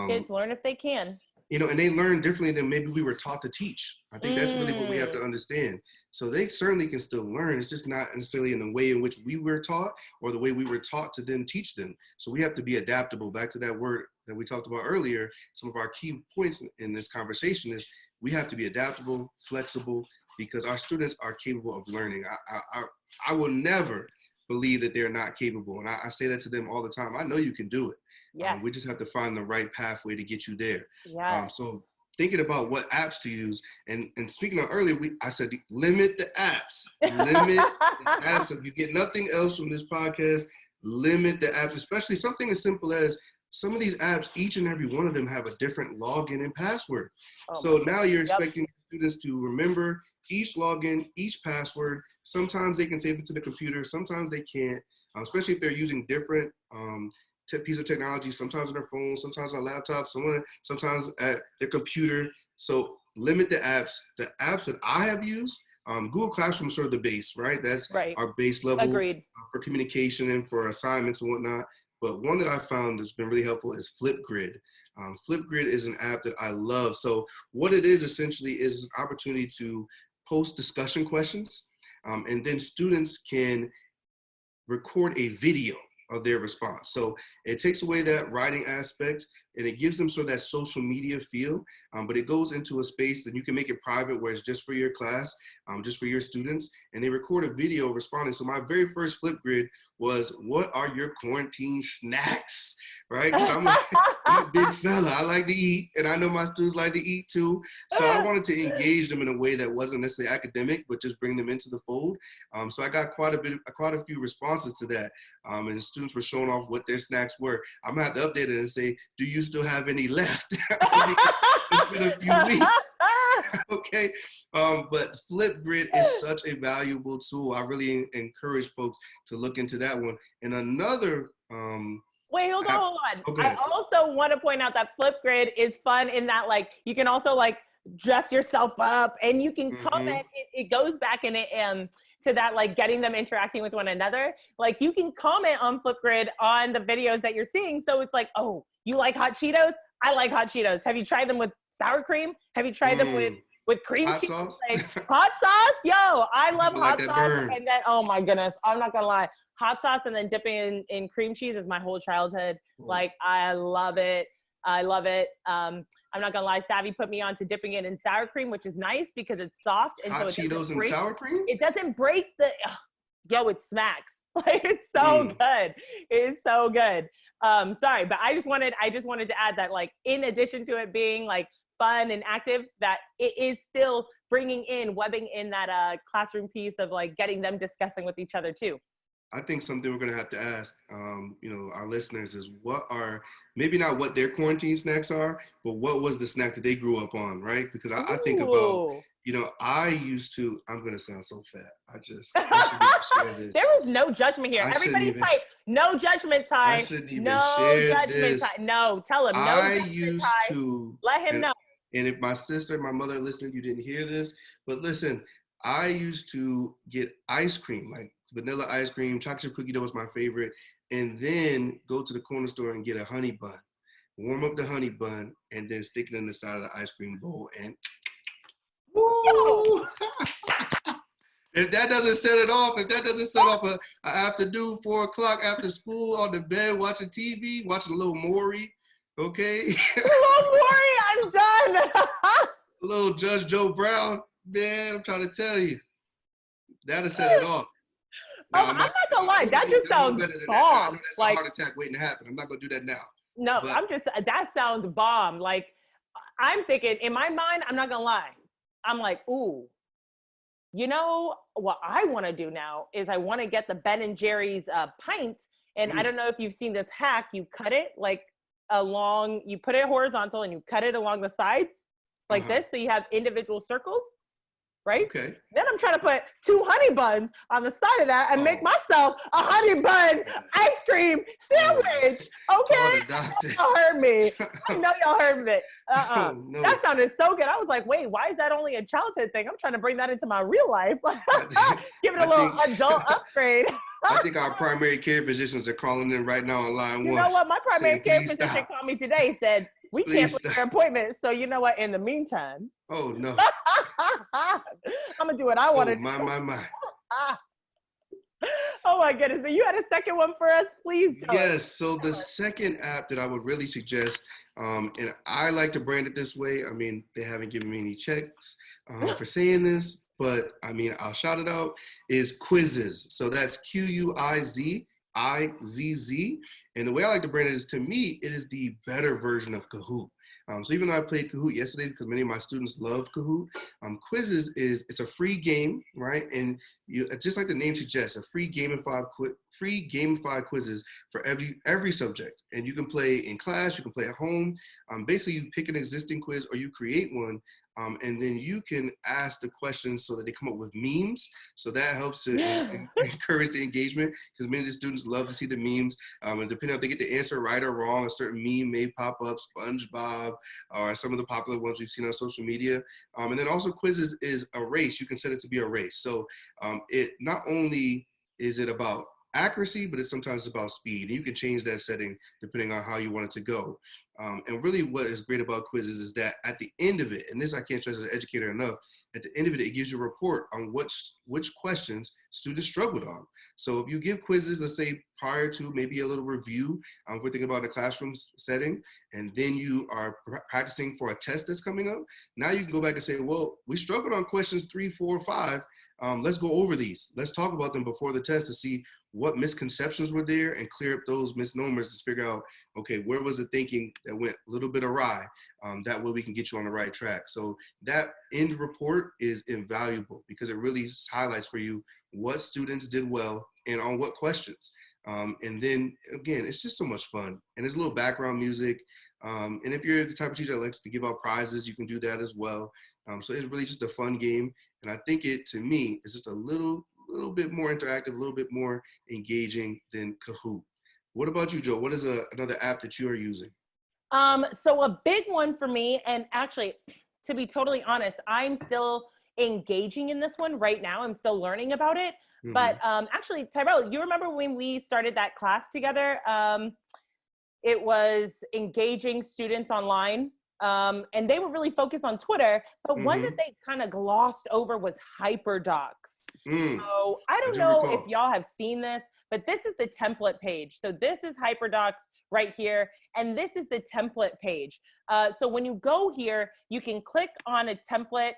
Speaker 2: Kids learn if they can.
Speaker 1: You know, and they learn differently than maybe we were taught to teach. I think that's really what we have to understand. So they certainly can still learn. It's just not necessarily in the way in which we were taught or the way we were taught to then teach them. So we have to be adaptable. Back to that word that we talked about earlier, some of our key points in this conversation is we have to be adaptable, flexible, because our students are capable of learning. I will never believe that they're not capable. And I say that to them all the time. I know you can do it.
Speaker 2: Yes.
Speaker 1: We just have to find the right pathway to get you there.
Speaker 2: Yes.
Speaker 1: So thinking about what apps to use, and speaking of earlier, I said limit the apps. Limit the apps. If you get nothing else from this podcast, limit the apps, especially something as simple as some of these apps, each and every one of them have a different login and password. So now you're expecting students to remember each login, each password. Sometimes they can save it to the computer, sometimes they can't, especially if they're using different piece of technology, sometimes on their phone, sometimes on laptops, sometimes at their computer. So limit the apps. The apps that I have used, Google Classroom is sort of the base, right? That's our base level for communication and for assignments and whatnot. But one that I found that's been really helpful is Flipgrid. Flipgrid is an app that I love. So what it is essentially is an opportunity to post discussion questions, and then students can record a video of their response. So it takes away that writing aspect and it gives them sort of that social media feel, but it goes into a space that you can make it private where it's just for your class, just for your students, and they record a video responding. So my very first Flipgrid was, what are your quarantine snacks, right? Because I'm a big fella, I like to eat, and I know my students like to eat too. So I wanted to engage them in a way that wasn't necessarily academic, but just bring them into the fold. So I got quite a few responses to that. And the students were showing off what their snacks were. I'm gonna have to update it and say, do you still have any left? It's been a few weeks. Okay, but Flipgrid is such a valuable tool. I really encourage folks to look into that one. And another
Speaker 2: wait, hold on. Okay. I also want to point out that Flipgrid is fun in that, like, you can also like dress yourself up and you can comment. It goes back in it to that, like, getting them interacting with one another. Like, you can comment on Flipgrid on the videos that you're seeing. So it's like, oh, you like hot Cheetos? I like hot Cheetos. Have you tried them with sour cream? Have you tried them with cream
Speaker 1: hot
Speaker 2: cheese?
Speaker 1: Sauce?
Speaker 2: Like, hot sauce? Yo, I love hot sauce. And then, oh my goodness, I'm not gonna lie. Hot sauce and then dipping in cream cheese is my whole childhood. Like, I love it. I love it. I'm not gonna lie, Savvy put me on to dipping it in sour cream, which is nice because it's soft and
Speaker 1: Hot
Speaker 2: so
Speaker 1: Cheetos and sour cream?
Speaker 2: it doesn't break the yo, it smacks. Like it's so good. It is so good. Sorry, but I just wanted to add that, like, in addition to it being like fun and active, that it is still webbing in that classroom piece of like getting them discussing with each other too.
Speaker 1: I think something we're gonna have to ask, our listeners is what are, maybe not what their quarantine snacks are, but what was the snack that they grew up on, right? Because I think about, I used to, I'm gonna sound so fat. I shouldn't even share this.
Speaker 2: There was no judgment here. Everybody type, no judgment time.
Speaker 1: I shouldn't even
Speaker 2: no
Speaker 1: share
Speaker 2: judgment
Speaker 1: this.
Speaker 2: time. No, tell him, no
Speaker 1: I
Speaker 2: judgment
Speaker 1: used
Speaker 2: time.
Speaker 1: to,
Speaker 2: Let him know.
Speaker 1: And if my mother listening, you didn't hear this, but listen, I used to get ice cream, like vanilla ice cream, chocolate chip cookie dough was my favorite, and then go to the corner store and get a honey bun, warm up the honey bun, and then stick it in the side of the ice cream bowl. And woo! If that doesn't set it off, a afternoon, 4 o'clock after school on the bed watching TV, watching a little Maury, okay?
Speaker 2: Little Maury, I'm done.
Speaker 1: A little Judge Joe Brown, man, I'm trying to tell you, that'll set it off.
Speaker 2: No, I'm not gonna lie, that just sounds bomb.
Speaker 1: That's like a heart attack waiting to happen. I'm not gonna do that now.
Speaker 2: No, but that sounds bomb. Like, I'm thinking, in my mind, I'm not gonna lie, I'm like, ooh, what I want to do now is I want to get the Ben & Jerry's pint, and I don't know if you've seen this hack. You cut it like you put it horizontal and you cut it along the sides like this, so you have individual circles, right? Okay. Then I'm trying to put 2 honey buns on the side of that and make myself a honey bun ice cream sandwich. Okay? Y'all heard me. I know y'all heard me. No. That sounded so good. I was like, wait, why is that only a childhood thing? I'm trying to bring that into my real life. Give it a little adult upgrade.
Speaker 1: I think our primary care physicians are calling in right now on line 1.
Speaker 2: You know what? My primary care physician called me today, said, we canceled your appointment. So you know what? In the meantime.
Speaker 1: Oh, no.
Speaker 2: I'm going to do what I want to do.
Speaker 1: My.
Speaker 2: Oh, my goodness. But you had a second one for us? Please tell us.
Speaker 1: Yes. So the second app that I would really suggest, and I like to brand it this way. I mean, they haven't given me any checks for saying this, but I mean, I'll shout it out, is Quizzes. So that's Quizzizz. And the way I like to brand it is, to me, it is the better version of Kahoot. So even though I played Kahoot yesterday because many of my students love Kahoot, Quizzes it's a free game, right? And you, just like the name suggests, a free gamified quizzes for every subject. And you can play in class, you can play at home. Basically, you pick an existing quiz or you create one, and then you can ask the questions so that they come up with memes. So that helps to encourage the engagement, because many of the students love to see the memes. And depending on if they get the answer right or wrong, a certain meme may pop up, SpongeBob, or some of the popular ones we've seen on social media. And then also Quizzes is a race. You can set it to be a race. So it not only is it about accuracy, but it's sometimes about speed. And you can change that setting depending on how you want it to go. And really what is great about Quizzes is that at the end of it, and this I can't stress as an educator enough, at the end of it, it gives you a report on which questions students struggled on. So if you give quizzes, let's say prior to maybe a little review, if we're thinking about a classroom setting, and then you are practicing for a test that's coming up, now you can go back and say, well, we struggled on questions 3, 4, 5. Let's go over these. Let's talk about them before the test to see what misconceptions were there and clear up those misnomers to figure out, okay, where was the thinking that went a little bit awry? That way we can get you on the right track. So that end report is invaluable because it really highlights for you what students did well and on what questions. And then again, it's just so much fun. And there's a little background music. And if you're the type of teacher that likes to give out prizes, you can do that as well. So it's really just a fun game. And I think to me, is just a little bit more interactive, a little bit more engaging than Kahoot. What about you, Joe? What is another app that you are using?
Speaker 2: So a big one for me, and actually, to be totally honest, I'm still engaging in this one right now. I'm still learning about it. Mm-hmm. But actually, Tyrell, you remember when we started that class together? It was engaging students online. And they were really focused on Twitter, but one that they kind of glossed over was HyperDocs. So I don't know if y'all have seen this, but this is the template page. So this is HyperDocs right here. And this is the template page. So when you go here, you can click on a template.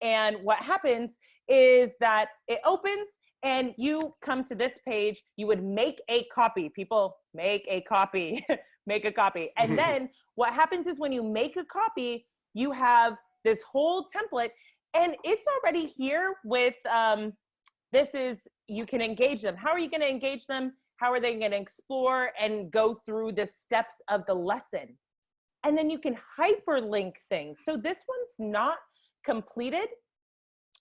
Speaker 2: And what happens is that it opens and you come to this page. You would make a copy. People, make a copy. Make a copy. And then what happens is when you make a copy, you have this whole template, and it's already here with, you can engage them. How are you going to engage them? How are they going to explore and go through the steps of the lesson? And then you can hyperlink things. So this one's not completed,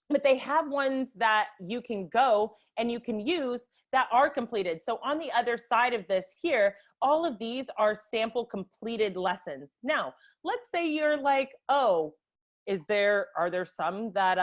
Speaker 2: but they have ones that you can go and you can use that are completed. So on the other side of this here, all of these are sample completed lessons. Now, let's say you're like, oh, are there some that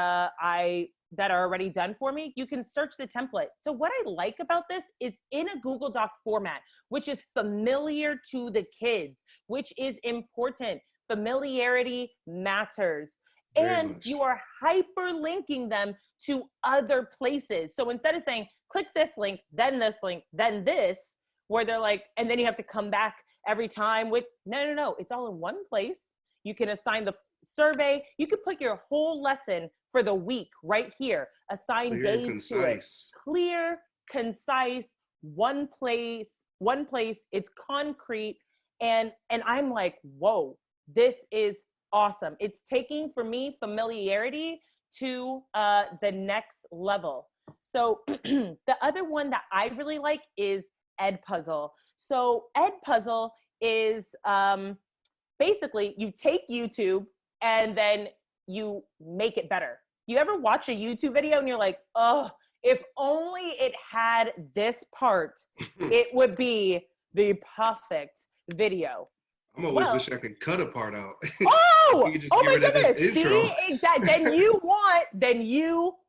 Speaker 2: that are already done for me? You can search the template. So what I like about this is in a Google Doc format, which is familiar to the kids, which is important. Familiarity matters. And you are hyperlinking them to other places. So instead of saying, click this link, then this, where they're like, and then you have to come back every time with, no, it's all in one place. You can assign the survey. You can put your whole lesson for the week right here. Assign days to it. Clear, concise, one place. It's concrete. And I'm like, whoa, this is awesome. It's taking, for me, familiarity to the next level. So the other one that I really like is Edpuzzle. So Edpuzzle is basically you take YouTube and then you make it better. You ever watch a YouTube video and you're like, oh, if only it had this part, it would be the perfect video.
Speaker 1: I'm always wish I could cut a part out.
Speaker 2: Oh, oh my goodness. See, exactly. Then you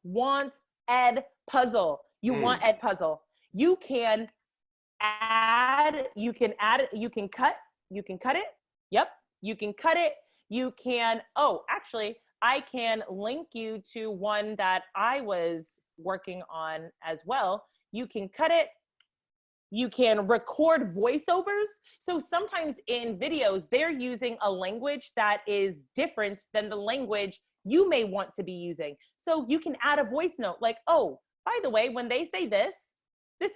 Speaker 2: want Edpuzzle. You want Edpuzzle. You can cut it. Yep. You can cut it. You can, actually, I can link you to one that I was working on as well. You can cut it. You can record voiceovers. So sometimes in videos, they're using a language that is different than the language you may want to be using. So you can add a voice note like, oh, by the way, when they say this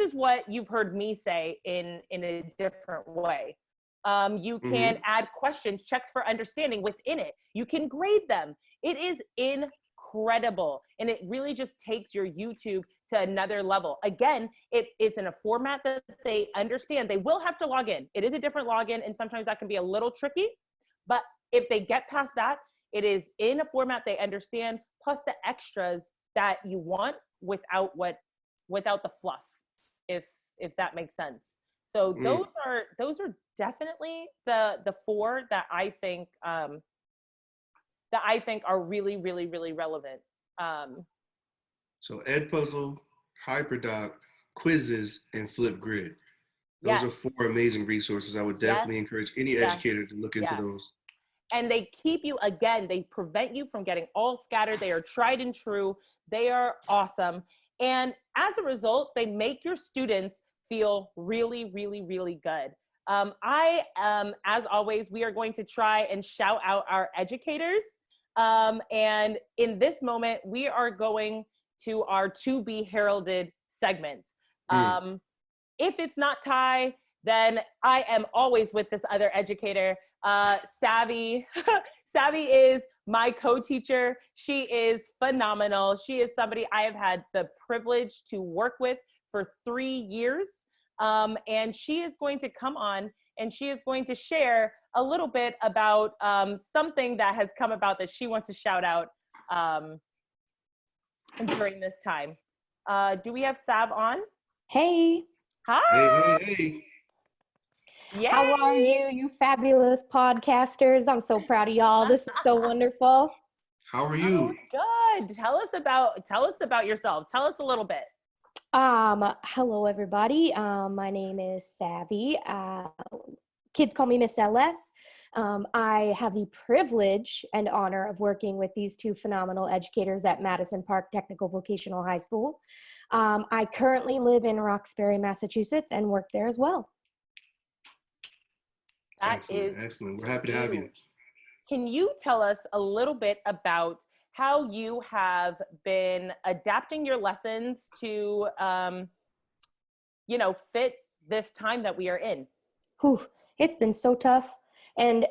Speaker 2: is what you've heard me say in a different way. You can add questions, checks for understanding within it. You can grade them. It is incredible. And it really just takes your YouTube to another level. Again, it is in a format that they understand. They will have to log in. It is a different login, and sometimes that can be a little tricky. But if they get past that, it is in a format they understand, plus the extras that you want without the fluff, if that makes sense. So those are definitely the four that I think are really, really, really relevant.
Speaker 1: So Edpuzzle, HyperDoc, quizzes, and Flipgrid. Those are four amazing resources. I would definitely encourage any educator to look into those.
Speaker 2: And they keep you, again, they prevent you from getting all scattered. They are tried and true. They are awesome. And as a result, they make your students feel really, really, really good. As always, we are going to try and shout out our educators. And in this moment, we are going to our to be heralded segment. If it's not Ty, then I am always with this other educator, Savvy. Savvy is my co-teacher. She is phenomenal. She is somebody I have had the privilege to work with for 3 years. And she is going to come on and she is going to share a little bit about something that has come about that she wants to shout out during this time. Do we have Sav on?
Speaker 3: Hey.
Speaker 2: Hi.
Speaker 1: Hey.
Speaker 2: Yay.
Speaker 3: How are you, you fabulous podcasters? I'm so proud of y'all. This is so wonderful.
Speaker 1: How are you?
Speaker 2: Oh, good. Tell us about yourself. Tell us a little bit.
Speaker 3: Hello everybody. My name is Savvy. Kids call me Miss LS. I have the privilege and honor of working with these two phenomenal educators at Madison Park Technical Vocational High School. I currently live in Roxbury, Massachusetts, and work there as well.
Speaker 2: That
Speaker 1: Excellent,
Speaker 2: is
Speaker 1: excellent. We're happy to have you.
Speaker 2: huge. Can you tell us a little bit about how you have been adapting your lessons to, fit this time that we are in?
Speaker 3: Whew, it's been so tough. And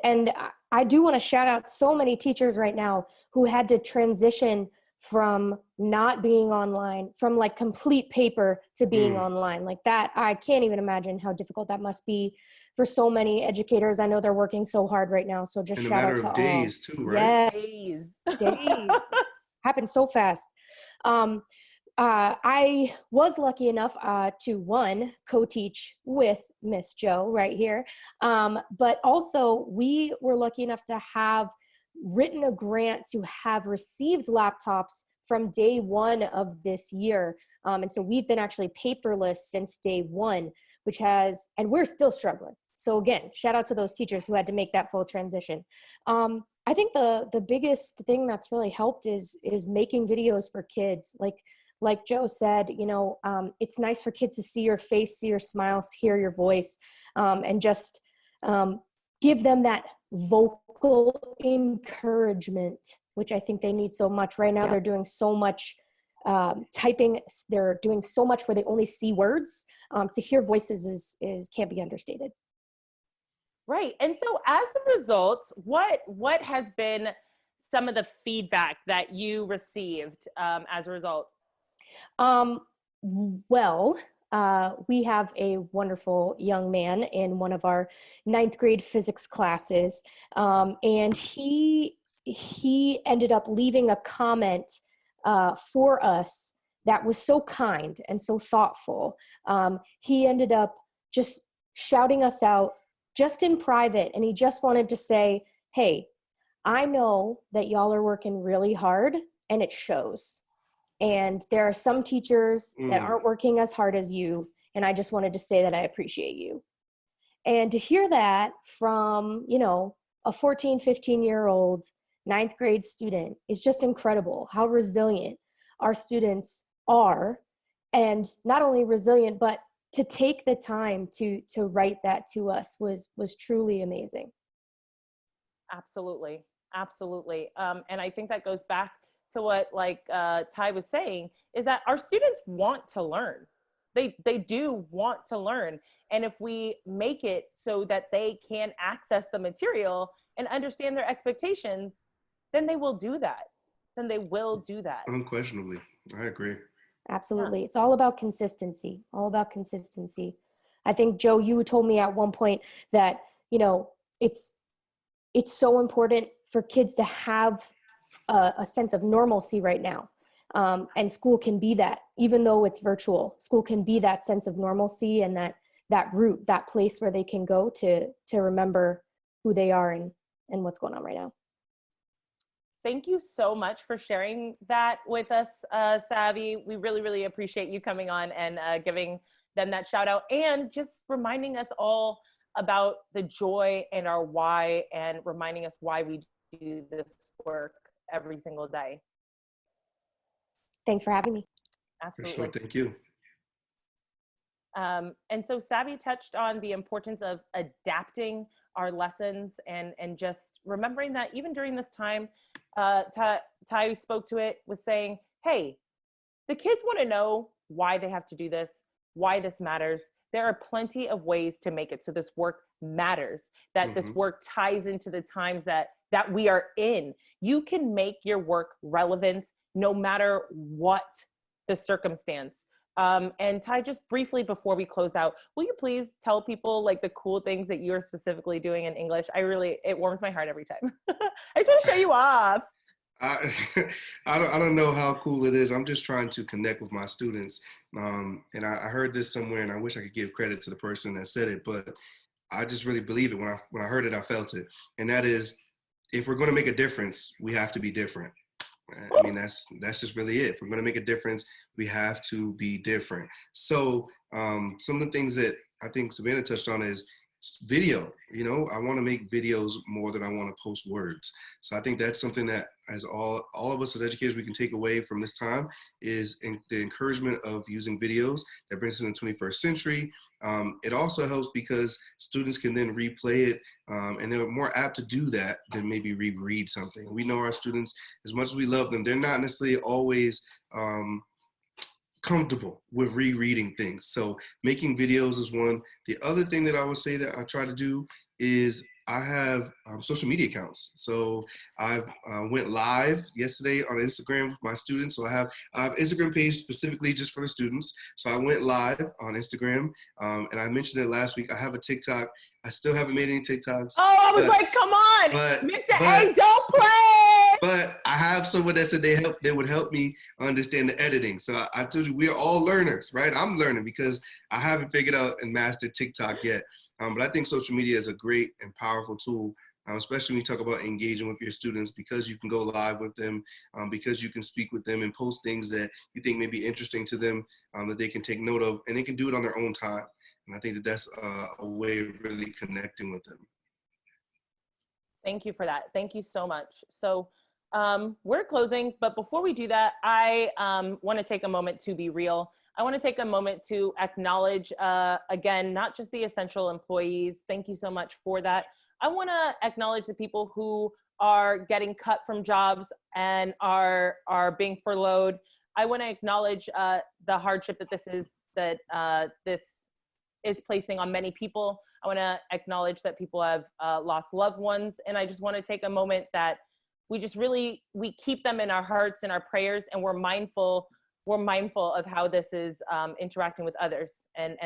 Speaker 3: I do want to shout out so many teachers right now who had to transition from not being online, from like complete paper to being online. Like that, I can't even imagine how difficult that must be for so many educators. I know they're working so hard right now. So just
Speaker 1: In a
Speaker 3: shout out
Speaker 1: matter
Speaker 3: to
Speaker 1: of
Speaker 3: all.
Speaker 1: days too, right?
Speaker 3: Yes,
Speaker 2: Days.
Speaker 3: days. Happened so fast. I was lucky enough to one, co-teach with Miss Jo right here. But also we were lucky enough to have written a grant to have received laptops from day one of this year. And so we've been actually paperless since day one, and we're still struggling. So again, shout out to those teachers who had to make that full transition. I think the biggest thing that's really helped is making videos for kids. Like Joe said, it's nice for kids to see your face, see your smile, hear your voice, and just give them that vocal encouragement, which I think they need so much right now. They're doing so much typing. They're doing so much where they only see words. To hear voices is can't be understated.
Speaker 2: Right. And so as a result, what has been some of the feedback that you received as a result?
Speaker 3: Well, we have a wonderful young man in one of our 9th grade physics classes, and he ended up leaving a comment for us that was so kind and so thoughtful. He ended up just shouting us out just in private, and he just wanted to say, hey, I know that y'all are working really hard, and it shows. And there are some teachers that aren't working as hard as you, and I just wanted to say that I appreciate you. And to hear that from, a 14, 15-year-old 9th grade student is just incredible, how resilient our students are. And not only resilient, but to take the time to write that to us was truly amazing.
Speaker 2: Absolutely. Absolutely. And I think that goes back to what Ty was saying, is that our students want to learn. They do want to learn. And if we make it so that they can access the material and understand their expectations, then they will do that.
Speaker 1: Unquestionably. I agree.
Speaker 3: Absolutely. Yeah. It's all about consistency, I think, Joe, you told me at one point that, it's so important for kids to have a sense of normalcy right now. And school can be that, even though it's virtual. School can be that sense of normalcy and that root, that place where they can go to remember who they are and what's going on right now.
Speaker 2: Thank you so much for sharing that with us, Savvy. We really, really appreciate you coming on and giving them that shout out and just reminding us all about the joy and our why, and reminding us why we do this work every single day.
Speaker 3: Thanks for having me.
Speaker 2: Absolutely.
Speaker 1: For sure. Thank you.
Speaker 2: And so Savvy touched on the importance of adapting our lessons and just remembering that even during this time, Ty spoke to it, was saying, hey, the kids want to know why they have to do this, why this matters. There are plenty of ways to make it so this work matters, that this work ties into the times that we are in. You can make your work relevant no matter what the circumstance. And Ty, just briefly before we close out, will you please tell people the cool things that you're specifically doing in English? It warms my heart every time. I just want to show you off.
Speaker 1: I don't know how cool it is. I'm just trying to connect with my students. And I heard this somewhere, and I wish I could give credit to the person that said it, but I just really believe it. When I heard it, I felt it. And that is, if we're going to make a difference, we have to be different. I mean, that's just really it. If we're going to make a difference, we have to be different. So some of the things that I think Savannah touched on is video. You know, I want to make videos more than I want to post words. So I think that's something that, as all of us as educators, we can take away from this time, is the encouragement of using videos that brings us in the 21st century. It also helps because students can then replay it, and they're more apt to do that than maybe reread something. We know our students, as much as we love them, they're not necessarily always comfortable with rereading things. So making videos is one. The other thing that I would say that I try to do is I have social media accounts. So I went live yesterday on Instagram with my students. So I have an Instagram page specifically just for the students. So I went live on Instagram, and I mentioned it last week. I have a TikTok. I still haven't made any TikToks.
Speaker 2: Oh, I was like, come on, Mr. A, don't play.
Speaker 1: But I have someone that said they would help me understand the editing. So I told you, we are all learners, right? I'm learning because I haven't figured out and mastered TikTok yet. But I think social media is a great and powerful tool, especially when you talk about engaging with your students, because you can go live with them, because you can speak with them and post things that you think may be interesting to them, that they can take note of, and they can do it on their own time. And I think that that's a way of really connecting with them.
Speaker 2: Thank you for that. Thank you so much. So we're closing, but before we do that, I want to take a moment to be real. I want to take a moment to acknowledge, again, not just the essential employees. Thank you so much for that. I want to acknowledge the people who are getting cut from jobs and are being furloughed. I want to acknowledge the hardship that this is placing on many people. I want to acknowledge that people have lost loved ones. And I just want to take a moment that we keep them in our hearts and our prayers, and we're mindful of how this is interacting with others, and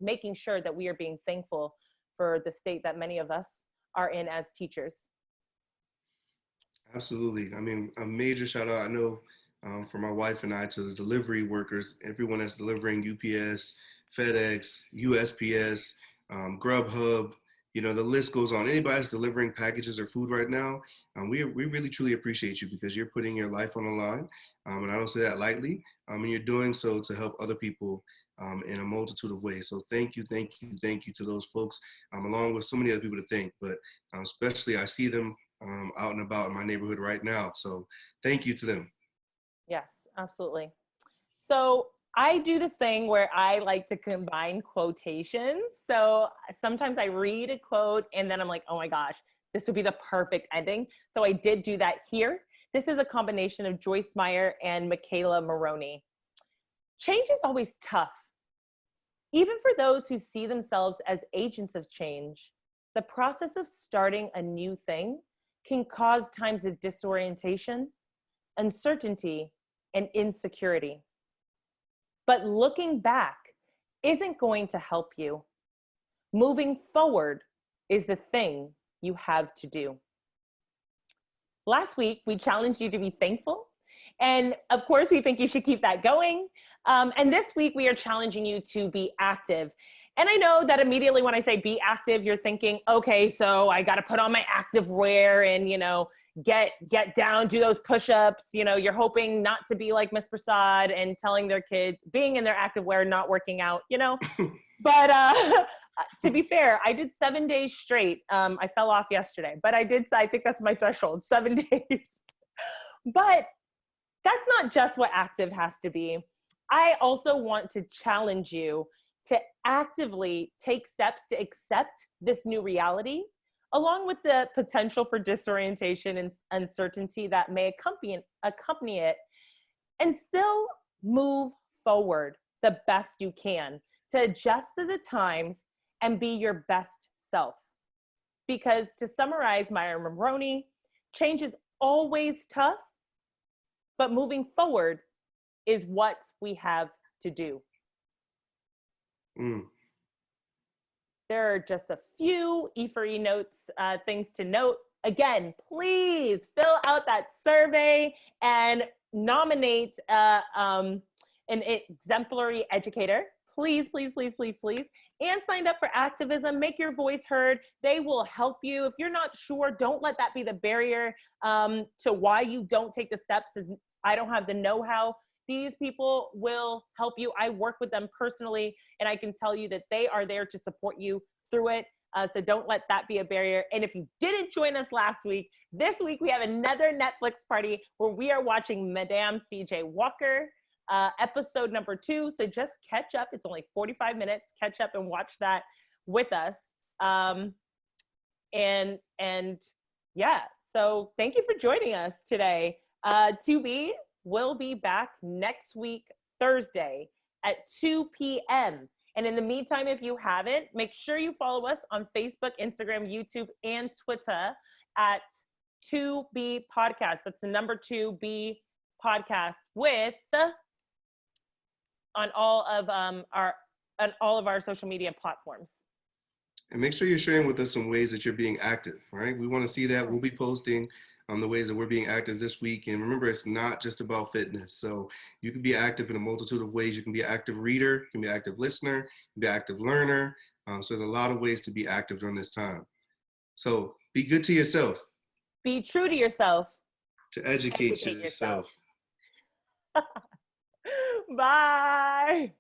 Speaker 2: making sure that we are being thankful for the state that many of us are in as teachers.
Speaker 1: Absolutely. I mean, a major shout out, I know, for my wife and I, to the delivery workers, everyone that's delivering UPS, FedEx, USPS, Grubhub, you know, the list goes on. Anybody that's delivering packages or food right now, we really truly appreciate you, because you're putting your life on the line. And I don't say that lightly. And you're doing so to help other people in a multitude of ways. So thank you to those folks, along with so many other people to thank. But especially, I see them out and about in my neighborhood right now. So thank you to them.
Speaker 2: Yes, absolutely. So I do this thing where I like to combine quotations. So sometimes I read a quote and then I'm like, oh my gosh, this would be the perfect ending. So I did do that here. This is a combination of Joyce Meyer and Michaela Maroney. Change is always tough. Even for those who see themselves as agents of change, the process of starting a new thing can cause times of disorientation, uncertainty, and insecurity. But looking back isn't going to help you. Moving forward is the thing you have to do. Last week, we challenged you to be thankful. And of course, we think you should keep that going. And this week, we are challenging you to be active. And I know that immediately when I say be active, you're thinking, okay, so I got to put on my active wear and, you know, get down, do those push-ups. You know, you're hoping not to be like Miss Prasad and telling their kids, being in their active wear, not working out, you know. But to be fair, I did 7 days straight. I fell off yesterday, but I think that's my threshold, 7 days. But that's not just what active has to be. I also want to challenge you to actively take steps to accept this new reality, along with the potential for disorientation and uncertainty that may accompany it, and still move forward the best you can to adjust to the times and be your best self. Because to summarize Meyer Maroney, change is always tough, but moving forward is what we have to do. There are just a few E4E notes, things to note. Again, please fill out that survey and nominate an exemplary educator. Please, please, please, please, please. And sign up for activism. Make your voice heard. They will help you. If you're not sure, don't let that be the barrier to why you don't take the steps. Is I don't have the know-how. These people will help you. I work with them personally, and I can tell you that they are there to support you through it. So don't let that be a barrier. And if you didn't join us last week, this week we have another Netflix party where we are watching Madame C.J. Walker, episode number 2. So just catch up. It's only 45 minutes. Catch up and watch that with us. And yeah, so thank you for joining us today. 2B will be back next week, Thursday at 2 p.m. And in the meantime, if you haven't, make sure you follow us on Facebook, Instagram, YouTube, and Twitter at 2B Podcast. That's the number 2B Podcast with on all of our social media platforms.
Speaker 1: And make sure you're sharing with us some ways that you're being active, right? We want to see that. We'll be posting the ways that we're being active this week. And remember, it's not just about fitness. So you can be active in a multitude of ways. You can be an active reader, you can be an active listener, you can be an active learner. So there's a lot of ways to be active during this time. So be good to yourself.
Speaker 2: Be true to yourself.
Speaker 1: To educate yourself.
Speaker 2: Bye.